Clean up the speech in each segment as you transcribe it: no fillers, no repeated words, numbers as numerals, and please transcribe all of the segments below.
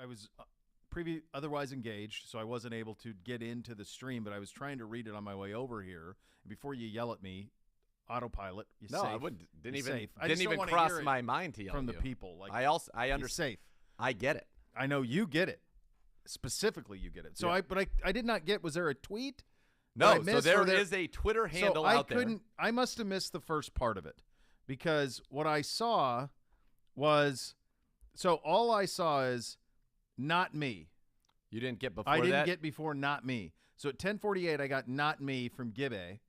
was otherwise engaged, so I wasn't able to get into the stream, but I was trying to read it on my way over here. And before you yell at me, autopilot, no, safe. I wouldn't. Didn't even wanna cross hear it my mind to yell from at the you. people. Like, I understand. Safe. I get it. I know you get it. Specifically, you get it. So Yeah. I did not get. Was there a tweet? No, so there is a Twitter handle out there. I must have missed the first part of it, because what I saw was, so all I saw is not me. You didn't get before I that? didn't get before not me. So at 10:48, I got not me from Gibbe,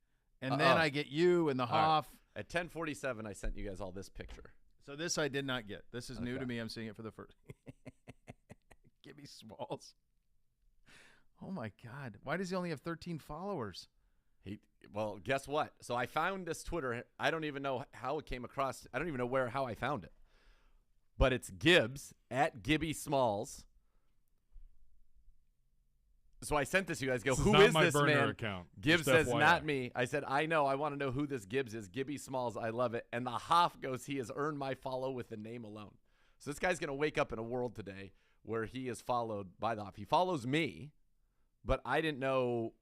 and then I get you and the Hoff. Right. At 10:47, I sent you guys all this picture. So this I did not get. This is new to me. I'm seeing it for the first. Gibby Smalls. Oh my God! Why does he only have 13 followers? Well, guess what? So I found this Twitter. I don't even know how it came across. I don't even know how I found it. But it's Gibbs at Gibby Smalls. So I sent this to you guys. Who is this man? Account. Gibbs says, not me. I said, I know. I want to know who this Gibbs is. Gibby Smalls. I love it. And the Hoff goes, he has earned my follow with the name alone. So this guy's going to wake up in a world today where he is followed by the Hoff. He follows me, but I didn't know.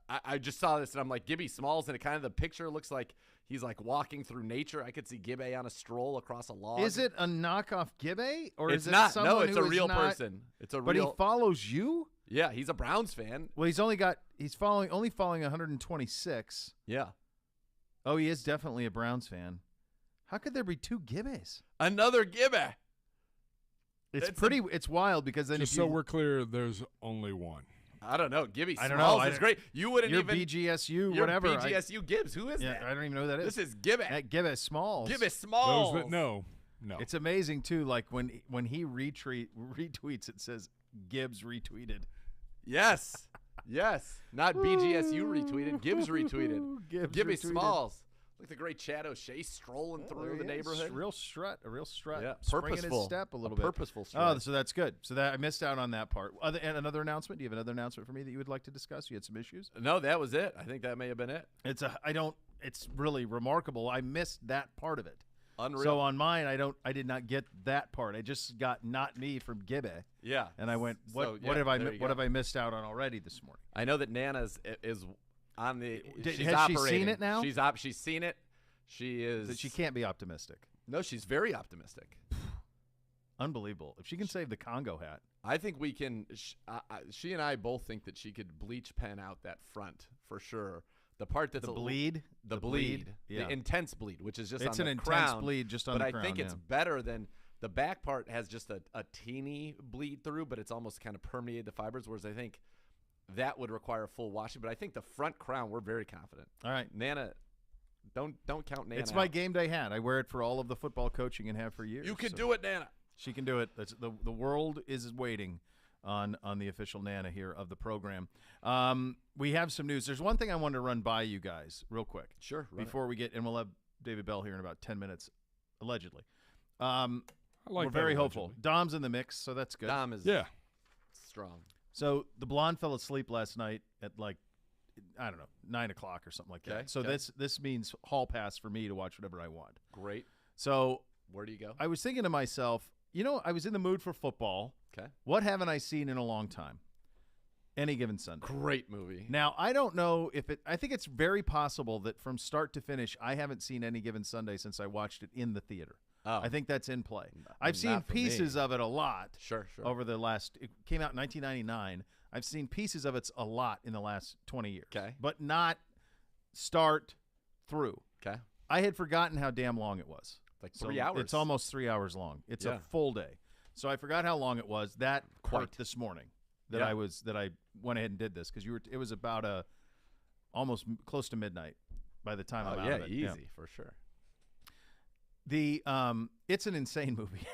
I just saw this, and I'm like, Gibby Smalls, and it kind of, the picture looks like he's like walking through nature. I could see Gibbe on a stroll across a log. Is it a knockoff Gibbe, or it's is it not? someone No, it's who a real is not, person. It's a but real. He follows you. Yeah, he's a Browns fan. Well, he's only following 126. Yeah. Oh, he is definitely a Browns fan. How could there be two Gibbes? Another Gibbe. It's wild, because then Just so we're clear, there's only one. I don't know. Gibby Smalls I don't know. is great. You wouldn't you're even. BGSU, You're whatever. BGSU Gibbs. Who is that? I don't even know who that is. This is Gibbe. Gibbe Smalls. Gibby Smalls. Those that know, no. It's amazing too. Like when he retweets, it says Gibbs retweeted. Yes. Yes. Not BGSU retweeted. Gibbs retweeted. Gibby retweeted. Smalls. Like the great Chad O'Shea strolling through the neighborhood. A real strut. Yeah, Springing purposeful. his step a little bit. Purposeful strut. Oh, so that's good. So that I missed out on that part. And another announcement. Do you have another announcement for me that you would like to discuss? You had some issues. No, that was it. I think that may have been it. It's really remarkable. I missed that part of it. Unreal. So on mine, I did not get that part. I just got not me from Gibbe. Yeah. And I went, what have I missed out on already this morning? I know that Nana is on the. She's has operating. she seen it now? She's seen it. She is. She can't be optimistic. No, she's very optimistic. Unbelievable. If she can save the Congo hat. I think we can. She and I both think that she could bleach pen out that front for sure. The part that's the bleed, the intense bleed, which is just it's on the an crown, intense bleed just on the crown. But I think it's better than the back part has just a teeny bleed through, but it's almost kind of permeated the fibers. Whereas I think that would require full washing. But I think the front crown, we're very confident. All right, Nana. Don't count Nana. It's my game day hat. I wear it for all of the football coaching and have for years. You can do it, Nana. She can do it. The world is waiting on the official Nana here of the program. We have some news. There's one thing I wanted to run by you guys real quick. Sure. Before we get, and we'll have David Bell here in about 10 minutes, allegedly. We're very hopeful. Dom's in the mix, so that's good. Dom is strong. So the blonde fell asleep last night at like, I don't know, 9 o'clock or something like that. So this means hall pass for me to watch whatever I want. Great. So where do you go? I was thinking to myself, I was in the mood for football. Okay. What haven't I seen in a long time? Any Given Sunday. Great movie. Now, I don't know if I think it's very possible that from start to finish, I haven't seen Any Given Sunday since I watched it in the theater. Oh. I think that's in play. I've seen pieces of it a lot. Sure. Over the last, it came out in 1999. I've seen pieces of it a lot in the last 20 years. Okay. But not start through. Okay. I had forgotten how damn long it was. Like 3 hours. It's almost 3 hours long. It's a full day. So I forgot how long it was. That hurt this morning that I went ahead and did this because it was about almost close to midnight by the time I'm out of it. Easy for sure. It's an insane movie.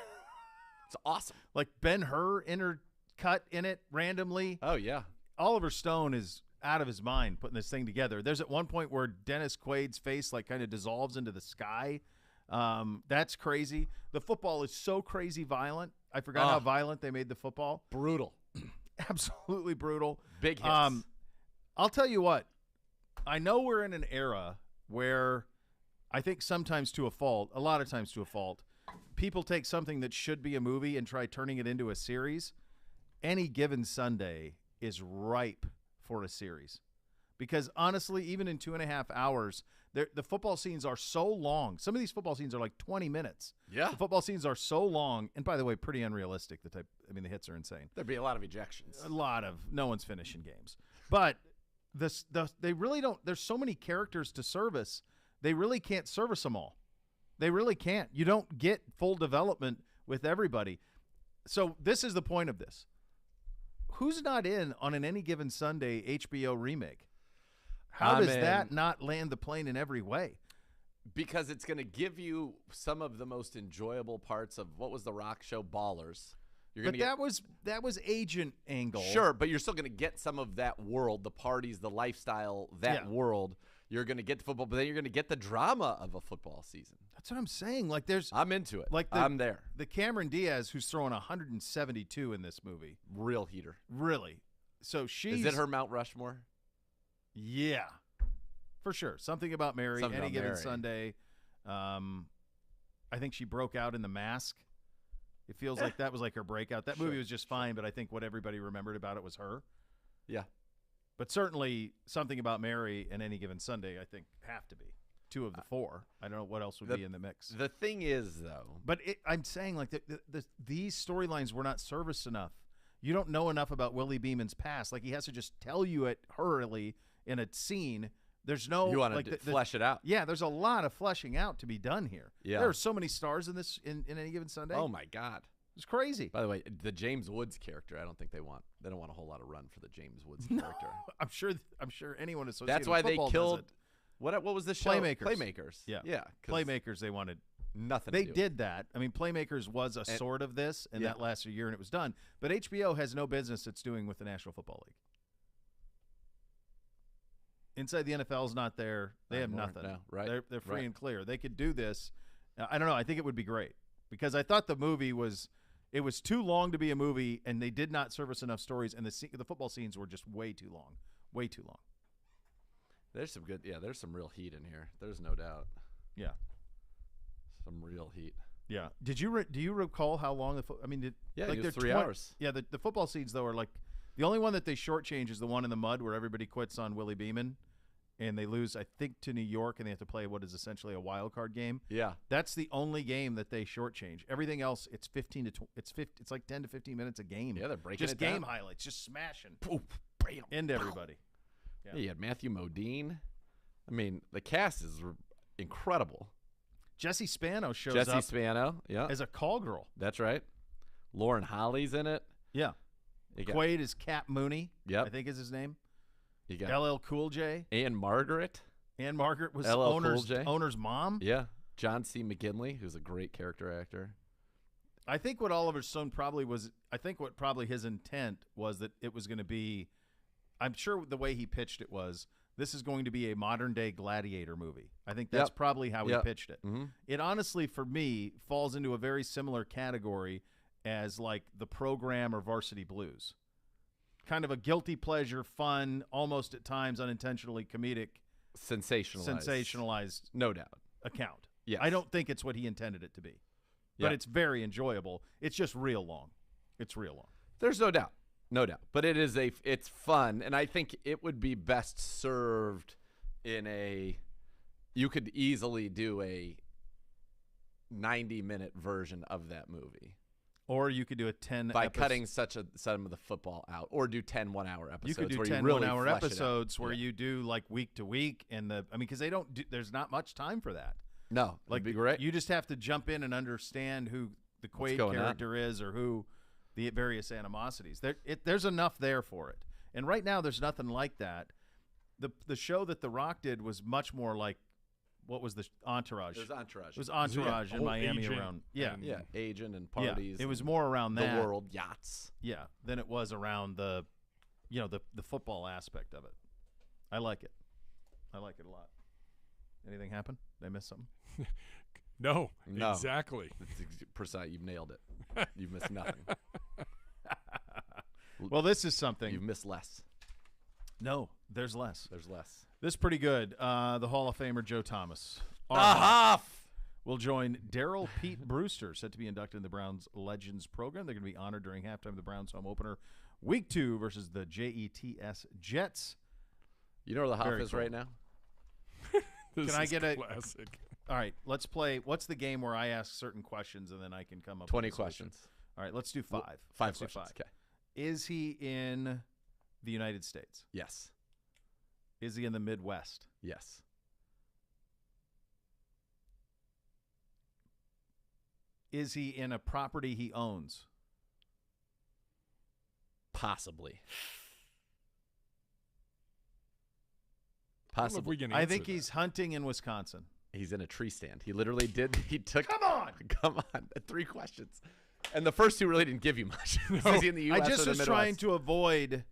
It's awesome. Like Ben-Hur intercut in it randomly. Oh yeah. Oliver Stone is out of his mind putting this thing together. There's at one point where Dennis Quaid's face like kind of dissolves into the sky. That's crazy. The football is so crazy violent. I forgot how violent they made the football. Brutal. Absolutely brutal. Big hits. I'll tell you what. I know we're in an era where I think sometimes to a fault, a lot of times to a fault, people take something that should be a movie and try turning it into a series, Any Given Sunday is ripe for a series. Because honestly, even in 2.5 hours, the football scenes are so long. Some of these football scenes are like 20 minutes. Yeah. The football scenes are so long. And by the way, pretty unrealistic. The hits are insane. There'd be a lot of ejections. No one's finishing games. But they really don't. There's so many characters to service. They really can't service them all. They really can't. You don't get full development with everybody. So this is the point of this. Who's not in on an Any Given Sunday HBO remake? How does that not land the plane in every way? Because it's going to give you some of the most enjoyable parts of what was the Rock show, Ballers. That was agent angle. Sure, but you're still going to get some of that world, the parties, the lifestyle, world. You're going to get the football, but then you're going to get the drama of a football season. That's what I'm saying. Like I'm into it. Like I'm there. The Cameron Diaz who's throwing 172 in this movie. Real heater. Really. So Is it her Mount Rushmore? Yeah, for sure. Something About Mary, Any Given Sunday. I think she broke out in The Mask. It feels like that was like her breakout. That movie was just fine, but I think what everybody remembered about it was her. Yeah. But certainly Something About Mary and Any Given Sunday, I think, have to be 2 of the 4. I don't know what else would be in the mix. The thing is, though. But I'm saying, like, these storylines were not serviced enough. You don't know enough about Willie Beeman's past. Like, he has to just tell you it hurriedly in a scene. There's no... You want to flesh it out. Yeah, there's a lot of fleshing out to be done here. Yeah. There are so many stars in this in Any Given Sunday. Oh, my God. It's crazy. By the way, the James Woods character, I don't think they don't want a whole lot of run for the James Woods character. I'm sure anyone associated That's why with they football killed... does it. What was the show? Playmakers. Yeah. Playmakers, they wanted... Nothing They to do. did that. I mean, Playmakers was a sort of this, and that lasted a year, and it was done. But HBO has no business it's doing with the National Football League. Inside the NFL's not there. They have nothing. No, right. They're free and clear. They could do this. I don't know. I think it would be great because I thought the movie was too long to be a movie, and they did not service enough stories, and the football scenes were just way too long. Way too long. There's some good. Yeah, there's some real heat in here. There's no doubt. Yeah. Some real heat. Yeah. Do you recall how long it was 3 hours. Yeah, the football scenes though are like the only one that they shortchange is the one in the mud where everybody quits on Willie Beeman, and they lose I think to New York, and they have to play what is essentially a wild card game. Yeah. That's the only game that they shortchange. Everything else it's 15 to it's like 10 to 15 minutes a game. Yeah, they're breaking just it down. game highlights, just smashing. Poof, bam, into everybody. Yeah, you had Matthew Modine. I mean, the cast is incredible. Jesse Spano shows up. Jesse Spano, yeah, as a call girl. That's right. Lauren Holly's in it. Yeah. Quaid is Cap Mooney. Yep. I think is his name. You got LL Cool J. Ann Margaret. Ann Margaret was LL owner's Cool J. owner's mom. Yeah. John C. McGinley, who's a great character actor. I think what Oliver Stone probably his intent was that it was going to be, I'm sure the way he pitched it was, this is going to be a modern-day Gladiator movie. I think that's probably how he pitched it. Mm-hmm. It honestly, for me, falls into a very similar category as like The Program or Varsity Blues. Kind of a guilty pleasure, fun, almost at times unintentionally comedic. Sensationalized. No doubt. Account. Yes. I don't think it's what he intended it to be. But it's very enjoyable. It's just real long. It's real long. There's no doubt. No doubt. But it's fun, and I think it would be best served you could easily do a 90-minute version of that movie. Or you could do a 10 by cutting some of the football out, or do 10 1-hour episodes. You could do where 10 you really 1-hour flesh episodes where you do like week to week, and because there's not much time for that. No, like be great. You just have to jump in and understand who the Quaid character is, or who the various animosities. There's enough there for it, and right now there's nothing like that. The show that The Rock did was much more like, what was the Entourage? It was Entourage. It was Entourage in Miami around. Yeah, agent and parties. Yeah, it was more around that. The world, yachts. Yeah, than it was around the football aspect of it. I like it. I like it a lot. Anything happen? Did I miss something? No, exactly. Precise. You've nailed it. You've missed nothing. Well, this is something. You've missed less. No, there's less. There's less. This is pretty good. The Hall of Famer Joe Thomas. Hoff. will join Daryl Pete Brewster, set to be inducted in the Browns Legends program. They're going to be honored during halftime of the Browns home opener, Week 2 versus the Jets Jets. You know where the Hoff Very is cool. right now? This Can I is get a classic? All right, let's play. What's the game where I ask certain questions and then I can come up 20 with a solution? questions. All right, let's do 5. Five Let's do questions. Okay. Is he in the United States? Yes. Is he in the Midwest? Yes. Is he in a property he owns? Possibly. I don't know if we can I answer think that. he's hunting in Wisconsin. He's in a tree stand. He literally did. He took. Come on! Come on. 3 questions. And the first 2 really didn't give you much. No. Is he in the U.S. I just or the was Midwest? trying to avoid.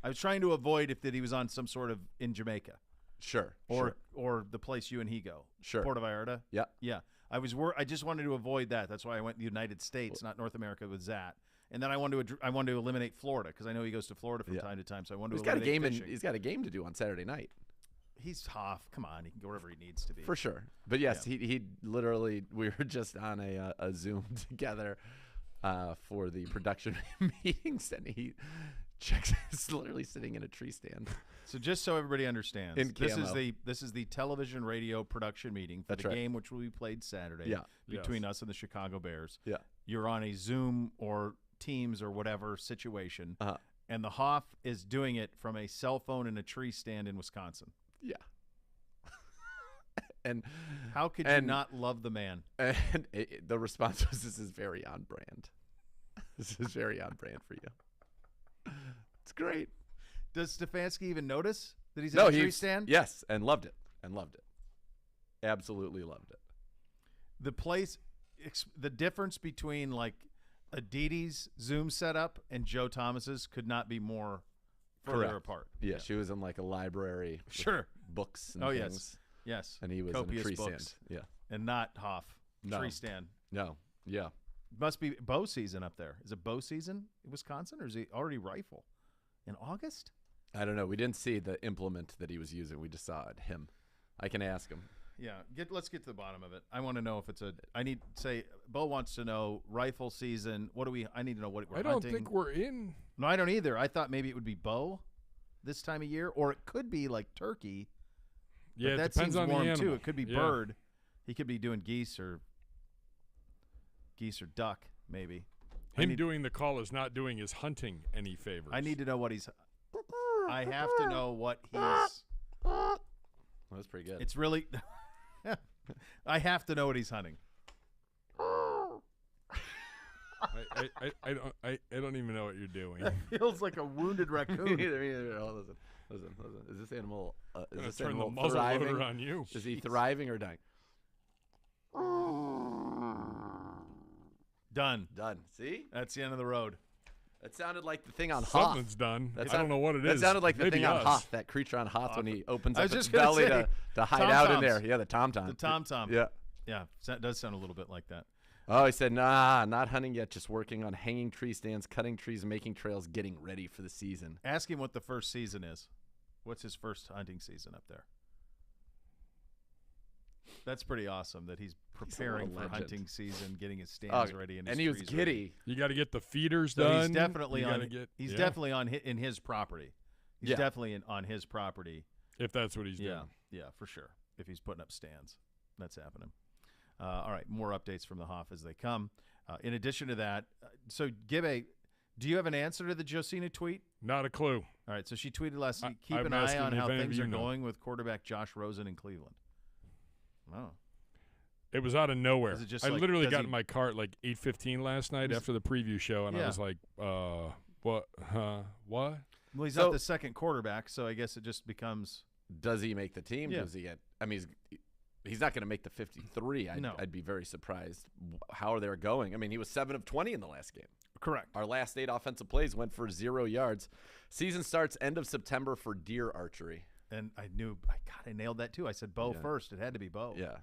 I was trying to avoid if that he was on some sort of in Jamaica Sure. or the place you and he go. Sure. Puerto Vallarta. Yeah. Yeah. I just wanted to avoid that. That's why I went the United States, not North America, with that. And then I wanted to eliminate Florida because I know he goes to Florida from time to time. So I wanted He's to got a eliminate game. fishing. He's got a game to do on Saturday night. He's Hoff. Come on, he can go wherever he needs to be. For sure. But yes, he literally, we were just on a Zoom together for the production meetings, and he checks. He's literally sitting in a tree stand. So just so everybody understands, In camo. this is the television radio production meeting for That's the right. game which will be played Saturday Yeah. between us and the Chicago Bears. Yeah. You're on a Zoom or Teams or whatever situation, Uh-huh. and the Hoff is doing it from a cell phone in a tree stand in Wisconsin. Yeah. And How could you not love the man? And the response was, "This is very on brand. This is very on brand for you." It's great. Does Stefanski even notice that he's in a tree stand? Yes, and loved it. Absolutely loved it. The place, the difference between like Aditi's Zoom setup and Joe Thomas's could not be more further Correct. apart. Yeah, she was in like a library. with Sure. Books and Oh, things. Yes. And he was Copious in a tree books. stand. Yeah. And not Hoff. No. Tree stand. No. Yeah. Must be bow season up there. Is it bow season in Wisconsin, or is he already rifle in August? I don't know. We didn't see the implement that he was using. We just saw it. Him. I can ask him. Yeah. Let's get to the bottom of it. I want to know if it's Bo wants to know rifle season. I need to know what we're I don't hunting. think we're in. No, I don't either. I thought maybe it would be bow this time of year, or it could be like turkey. Yeah, But it that depends seems on warm the animal. too. It could be Yeah. bird. He could be doing geese or duck, maybe. Him doing the call is not doing his hunting any favors. I need to know what he's. I have to know what he's. Well, that's pretty good. It's really. I have to know what he's hunting. I don't even know what you're doing. Feels like a wounded raccoon. Oh, listen. Is this animal? Is I'm gonna this turn the animal muzzle thriving? loader on you. Is he thriving or dying? Done. Done. See? That's the end of the road. That sounded like the thing on Hoff. Something's done. That I don't know what it That is. sounded like the Maybe thing on us. Hoff, that creature on Hoff when he opens I up was its just gonna belly say, to hide out in tom-toms. there. Yeah, the tom-tom. The tom-tom. Yeah. Yeah, that does sound a little bit like that. Oh, he said, nah, not hunting yet, just working on hanging tree stands, cutting trees, making trails, getting ready for the season. Ask him what the first season is. What's his first hunting season up there? That's pretty awesome that he's preparing for legend. hunting season, getting his stands ready, and he was trees giddy. ready. You got to get the feeders So done. he's definitely You on. gotta get- He's yeah, definitely on in his property. He's Yeah. definitely on his property. if that's what he's doing. Yeah, for sure. If he's putting up stands, that's happening. All right, more updates from the Hoff as they come. In addition to that, so Gibbe, do you have an answer to the Josina tweet? Not a clue. All right, so she tweeted last week, keep I'm an eye asking on if how any of things you are know. going with quarterback Josh Rosen in Cleveland. Oh. It was out of nowhere. Is it just I like, literally does got he- in my car at like 8:15 last night Was- after the preview show, and I Yeah. was like, what? What? Well, he's So- not the second quarterback, so I guess it just becomes Does he make the team? Yeah. Does he get? I mean, he's not going to make the 53. No. I'd be very surprised how they're going. I mean, he was 7 of 20 in the last game. correct. Our last 8 offensive plays went for 0 yards. Season starts end of September for deer archery. And I nailed that too. I said Bo Yeah. first. It had to be Bo. Yeah.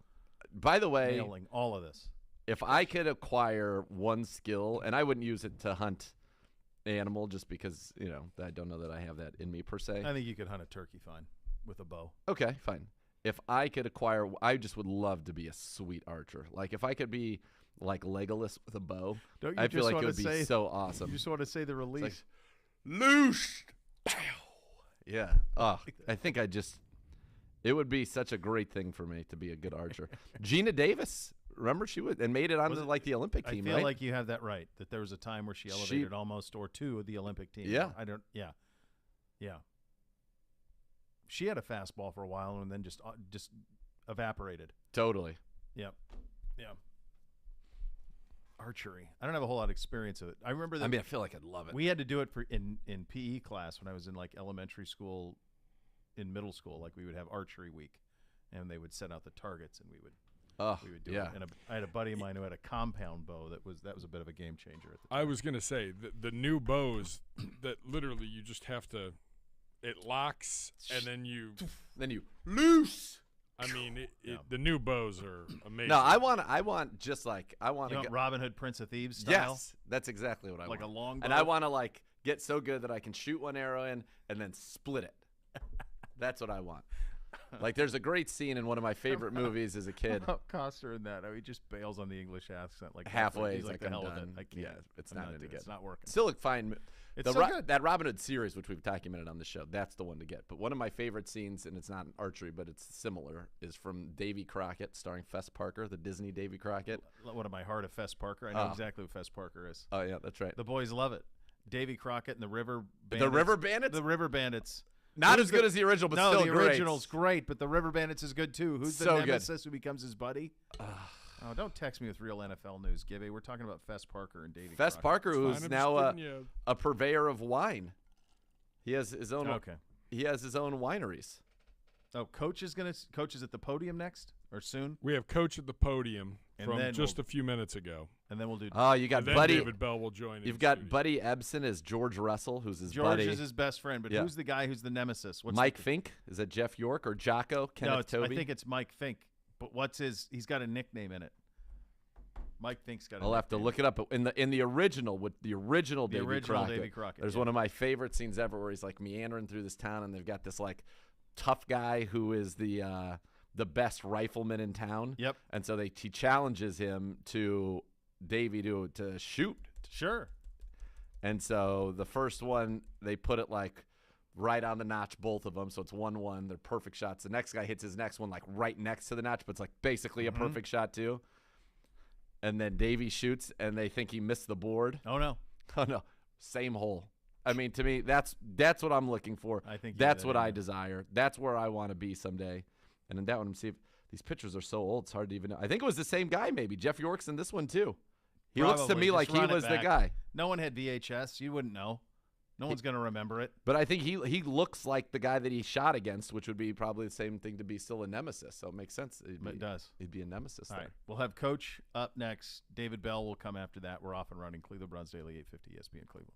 By the way, Nailing all of this. if I could acquire one skill, and I wouldn't use it to hunt animal just because, I don't know that I have that in me per se. I think you could hunt a turkey fine with a bow. Okay, fine. if I could acquire, I just would love to be a sweet archer. Like if I could be like Legolas with a bow, Don't you I feel just like it wanna would be say- so awesome. You just want to say the release. Loose. Pow. Yeah. Oh, I think it would be such a great thing for me to be a good archer. Gina Davis, remember she made it onto like the Olympic team, I feel right? like you have that right. That there was a time where she elevated almost or two of the Olympic team. Yeah. Yeah. She had a fastball for a while and then just evaporated. Totally. Yep. Yeah. Archery. I don't have a whole lot of experience of it. I remember that. I mean, I feel like I'd love it. We had to do it in PE class when I was in like elementary school, in middle school. Like we would have archery week, and they would set out the targets, and we would do it. And I had a buddy of mine who had a compound bow that was a bit of a game changer at the time. I was gonna say the new bows that literally you just have to. It locks and then you loose. I mean, the new bows are amazing. No, I want just like I want You to want Robin Hood, Prince of Thieves style? Yes, that's exactly what I want. Like a long bow? And I want to like get so good that I can shoot one arrow in and then split it. That's what I want. Like there's a great scene in one of my favorite movies as a kid. Coster in that. He just bails on the English accent like Halfway, He's like the I'm hell with it. done. I can't. Yeah, it's not into It's good. not working. Still a fine. It's so good. That Robin Hood series, which we've documented on the show, that's the one to get. But one of my favorite scenes, and it's not archery, but it's similar, is from Davy Crockett, starring Fess Parker, the Disney Davy Crockett. One of my heart of Fess Parker. I know exactly who Fess Parker is. Oh yeah, that's right. The boys love it. Davy Crockett and the River Bandits. The River Bandits? The River Bandits. Not as good as the original, but no, still the great. original's great, but the River Bandits is good too. Who's the So good. nemesis who becomes his buddy? Oh, don't text me with real NFL news, Gibby. We're talking about Fess Parker and Davy Fess Crockett. Parker, who's Fine, I'm now just giving you a purveyor of wine. He has his own. Okay. He has his own wineries. Oh, Coach is at the podium next or soon, We have Coach at the podium And from then just a few minutes ago. and then we'll do. Oh, you got And then Buddy. David Bell will join. You've in got studio. Buddy Ebsen as George Russell, who's his George buddy. is his best friend, but Yeah. who's the guy who's the nemesis? What's Mike Fink. Is that Jeff York or Jocko? Kenneth No, I Tobey? think it's Mike Fink. But what's his? He's got a nickname in it. Mike Fink's got. I'll have to look it up. But in the original, with the original Davy Crockett, there's yeah. one of my favorite scenes ever where he's like meandering through this town, and they've got this like tough guy who is the best rifleman in town. Yep. And so he challenges him to Davy to shoot. Sure. And so the first one, they put it like right on the notch, both of them. So it's 1-1. They're perfect shots. The next guy hits his next one like right next to the notch, but it's like basically a perfect shot too. And then Davy shoots, and they think he missed the board. Oh no. Oh no, same hole. I mean, to me, that's what I'm looking for. I think you that's did, what yeah. I desire. That's where I want to be someday. And in that one, see if these pictures are so old, it's hard to even know. I think it was the same guy, maybe Jeff York's in this one too. He looks to Probably. me Just like he run it was the back. guy. No one had VHS. You wouldn't know. No one's gonna remember it. But I think he looks like the guy that he shot against, which would be probably the same thing to be still a nemesis. So it makes sense. It does. He'd be a nemesis All there. right. We'll have Coach up next. David Bell will come after that. We're off and running. Cleveland Browns Daily, 850 ESPN Cleveland.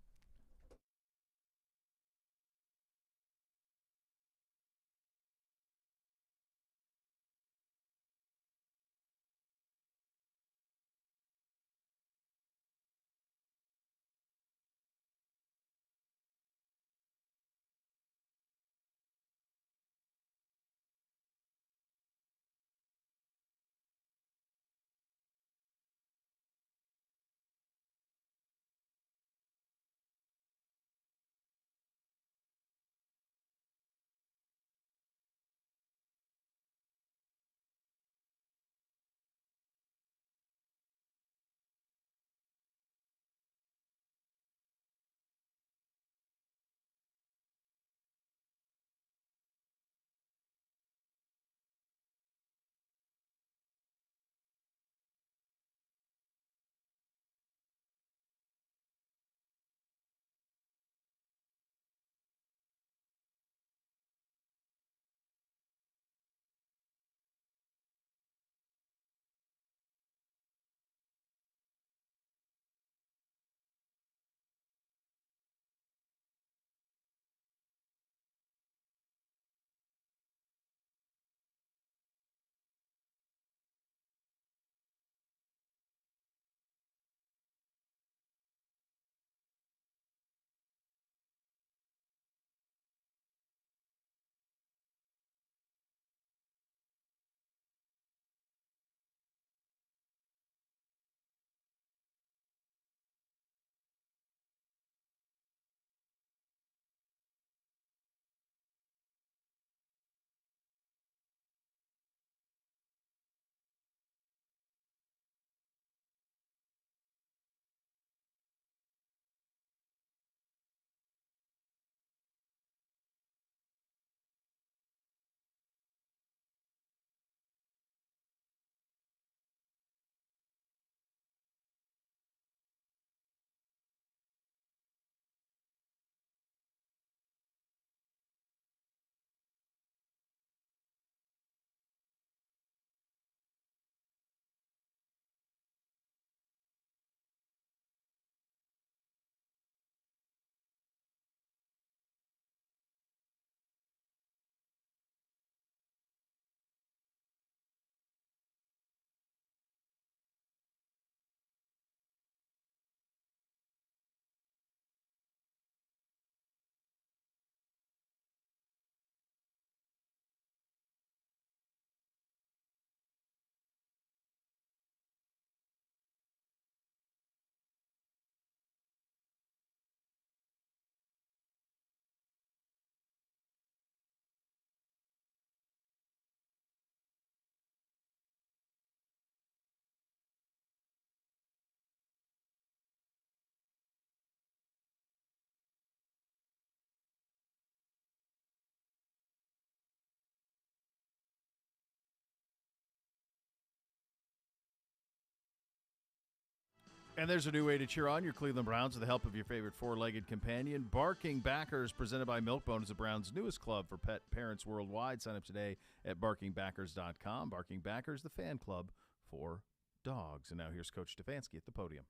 And there's a new way to cheer on your Cleveland Browns with the help of your favorite four-legged companion. Barking Backers, presented by Milkbone, is the Browns' newest club for pet parents worldwide. Sign up today at barkingbackers.com. Barking Backers, the fan club for dogs. And now here's Coach Stefanski at the podium.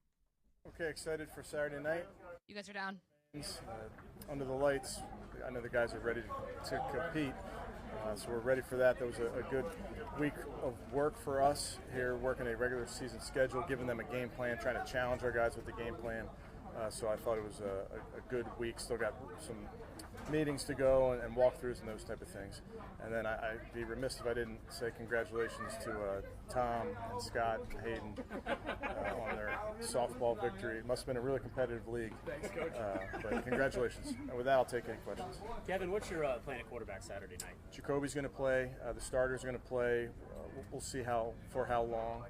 Okay, excited for Saturday night. You guys are down. Under the lights, I know the guys are ready to compete, so we're ready for that. That was a good week of work for us here, working a regular season schedule, giving them a game plan, trying to challenge our guys with the game plan. So I thought it was a good week. Still got some meetings to go and walkthroughs and those type of things. And then I'd be remiss if I didn't say congratulations to Tom and Scott and Hayden on their softball victory. It must have been a really competitive league. Thanks, Coach. But congratulations. And with that, I'll take any questions. Kevin, what's your plan at quarterback Saturday night? Jacoby's going to play. The starters are going to play. We'll see for how long.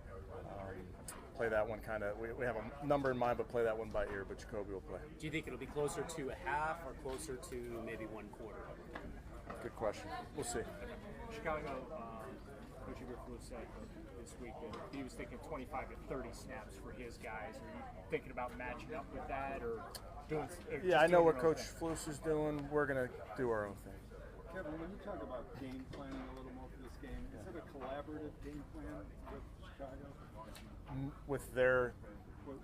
Play that one kind of. We have a number in mind, but play that one by ear. But Jacoby will play. Do you think it'll be closer to a half or closer to maybe one quarter? Good question. We'll see. Chicago, Coach Eberflus said this week that he was thinking 25 to 30 snaps for his guys. Are you thinking about matching up with that or doing? Yeah, I know what Coach Flus is doing. We're going to do our own thing. Kevin, when you talk about game planning a little more for this game, is it a collaborative game plan with Chicago? With their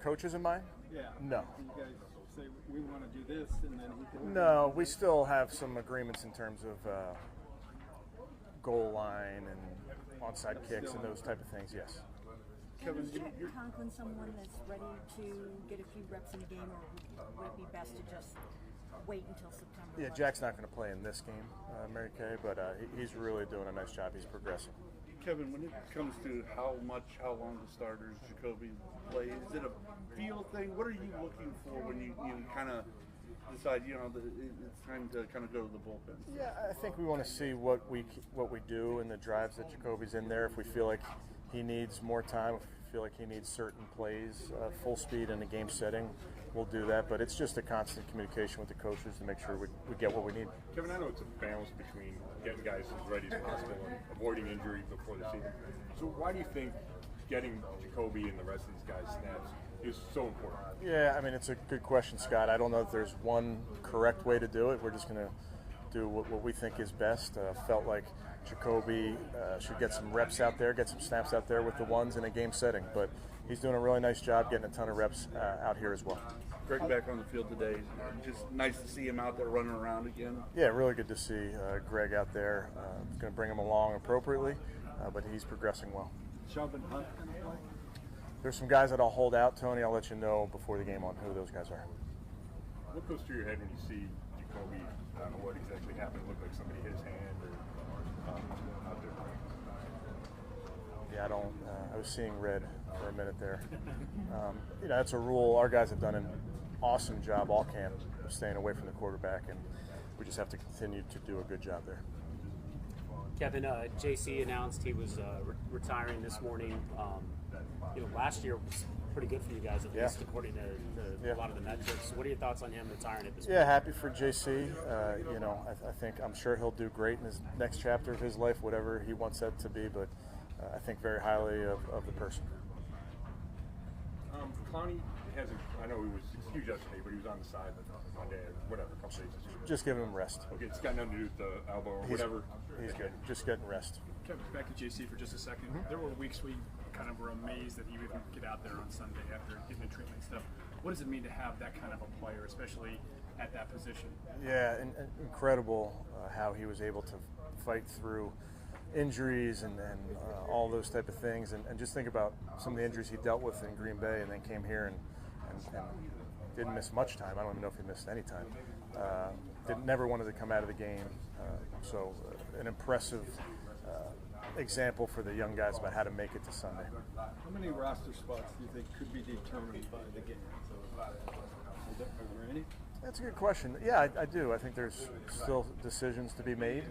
coaches in mind? Yeah. No. You guys say we want to do this, and then he can. No, we still have some agreements in terms of goal line and onside kicks and those type of things. Yes. Kevin, is Jack Conklin someone that's ready to get a few reps in the game, or would it be best to just wait until September? Yeah, Jack's not going to play in this game, Mary Kay, but he's really doing a nice job. He's progressing. Kevin, when it comes to how long the starters, Jacoby, play, is it a feel thing? What are you looking for when you kind of decide, it's time to kind of go to the bullpen? Yeah, I think we want to see what we do in the drives that Jacoby's in there. If we feel like he needs more time, if we feel like he needs certain plays, full speed in a game setting, we'll do that. But it's just a constant communication with the coaches to make sure we get what we need. Kevin, I know it's a balance between getting guys as ready as possible and avoiding injury before the season. So why do you think getting Jacoby and the rest of these guys snaps is so important? Yeah, I mean, it's a good question, Scott. I don't know if there's one correct way to do it. We're just going to do what we think is best. Felt like Jacoby should get some reps out there, get some snaps out there with the ones in a game setting. But he's doing a really nice job getting a ton of reps out here as well. Greg back on the field today. Just nice to see him out there running around again. Yeah, really good to see Greg out there. Going to bring him along appropriately, but he's progressing well. Chubb and Hunt going to play? There's some guys that I'll hold out, Tony. I'll let you know before the game on who those guys are. What goes through your head when you see Jacoby? I don't know what exactly happened. It looked like somebody hit his hand or out there. Yeah, I was seeing red for a minute there. That's a rule. Our guys have done an awesome job all camp of staying away from the quarterback, and we just have to continue to do a good job there. Kevin, JC announced he was retiring this morning. Last year was pretty good for you guys, at least according to a lot of the metrics. What are your thoughts on him retiring at this point? Yeah, happy for JC. I'm sure he'll do great in his next chapter of his life, whatever he wants that to be, but I think very highly of the person. Clowney hasn't, I know he was excused yesterday, but he was on the side Monday or whatever, a couple days this week. Just giving him rest. Okay, it's got nothing to do with the elbow or whatever. He's good. Just getting rest. Kevin, back to JC for just a second. There were weeks we kind of were amazed that he would get out there on Sunday after getting the treatment and stuff. What does it mean to have that kind of a player, especially at that position? Yeah, incredible how he was able to fight through injuries and all those type of things, and just think about some of the injuries he dealt with in Green Bay, and then came here and didn't miss much time. I don't even know if he missed any time. Never wanted to come out of the game. So an impressive example for the young guys about how to make it to Sunday. How many roster spots do you think could be determined by the game? Are there any? That's a good question. Yeah, I do. I think there's still decisions to be made.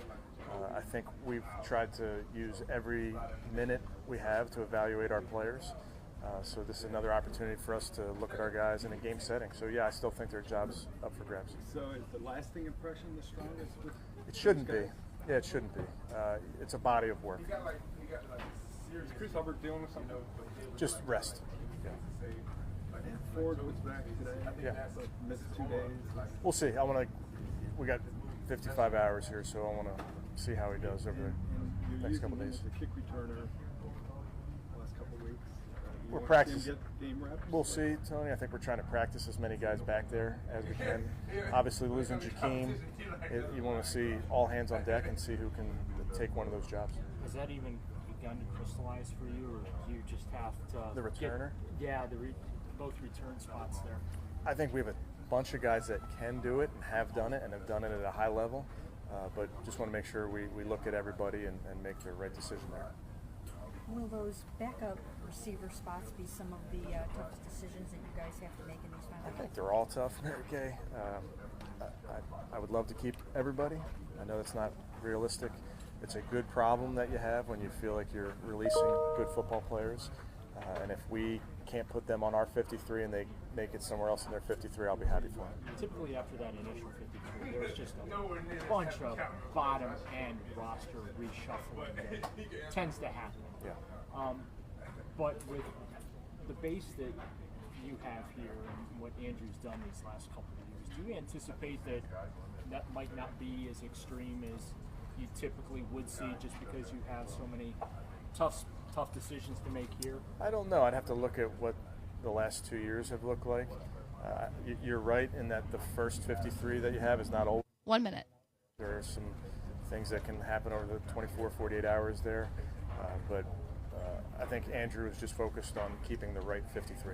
I think we've tried to use every minute we have to evaluate our players. So this is another opportunity for us to look at our guys in a game setting. So yeah, I still think their job's up for grabs. So is the lasting impression the strongest? It shouldn't be. Yeah, it shouldn't be. It's a body of work. Is Chris Hubbard dealing with something? Just rest. Yeah. Ford was back today. Yeah. But missed 2 days. We'll see. We got 55 hours here, so I want to see how he does over the You're next using couple him days. as a kick returner last couple weeks. You We're want practicing. him to get game reps? We'll see, Tony. I think we're trying to practice as many guys back there as we can. Obviously, losing Jakeem, you want to see all hands on deck and see who can take one of those jobs. Has that even begun to crystallize for you, or do you just have to The returner? Both return spots there. I think we have a bunch of guys that can do it and have done it at a high level, but just want to make sure we look at everybody and make the right decision there. Will those backup receiver spots be some of the toughest decisions that you guys have to make in these final I think games? they're all tough, Mary Kay. I would love to keep everybody. I know it's not realistic. It's a good problem that you have when you feel like you're releasing good football players. And if we can't put them on our 53 and they make it somewhere else in their 53, I'll be happy for them. Typically after that initial 53, there's just a bunch of bottom end roster reshuffling that tends to happen. Yeah. But with the base that you have here and what Andrew's done these last couple of years, do you anticipate that that might not be as extreme as you typically would see just because you have so many tough decisions to make here? I don't know. I'd have to look at what the last 2 years have looked like. You're right in that the first 53 that you have is not old. 1 minute. There are some things that can happen over the 24, 48 hours there. But I think Andrew is just focused on keeping the right 53.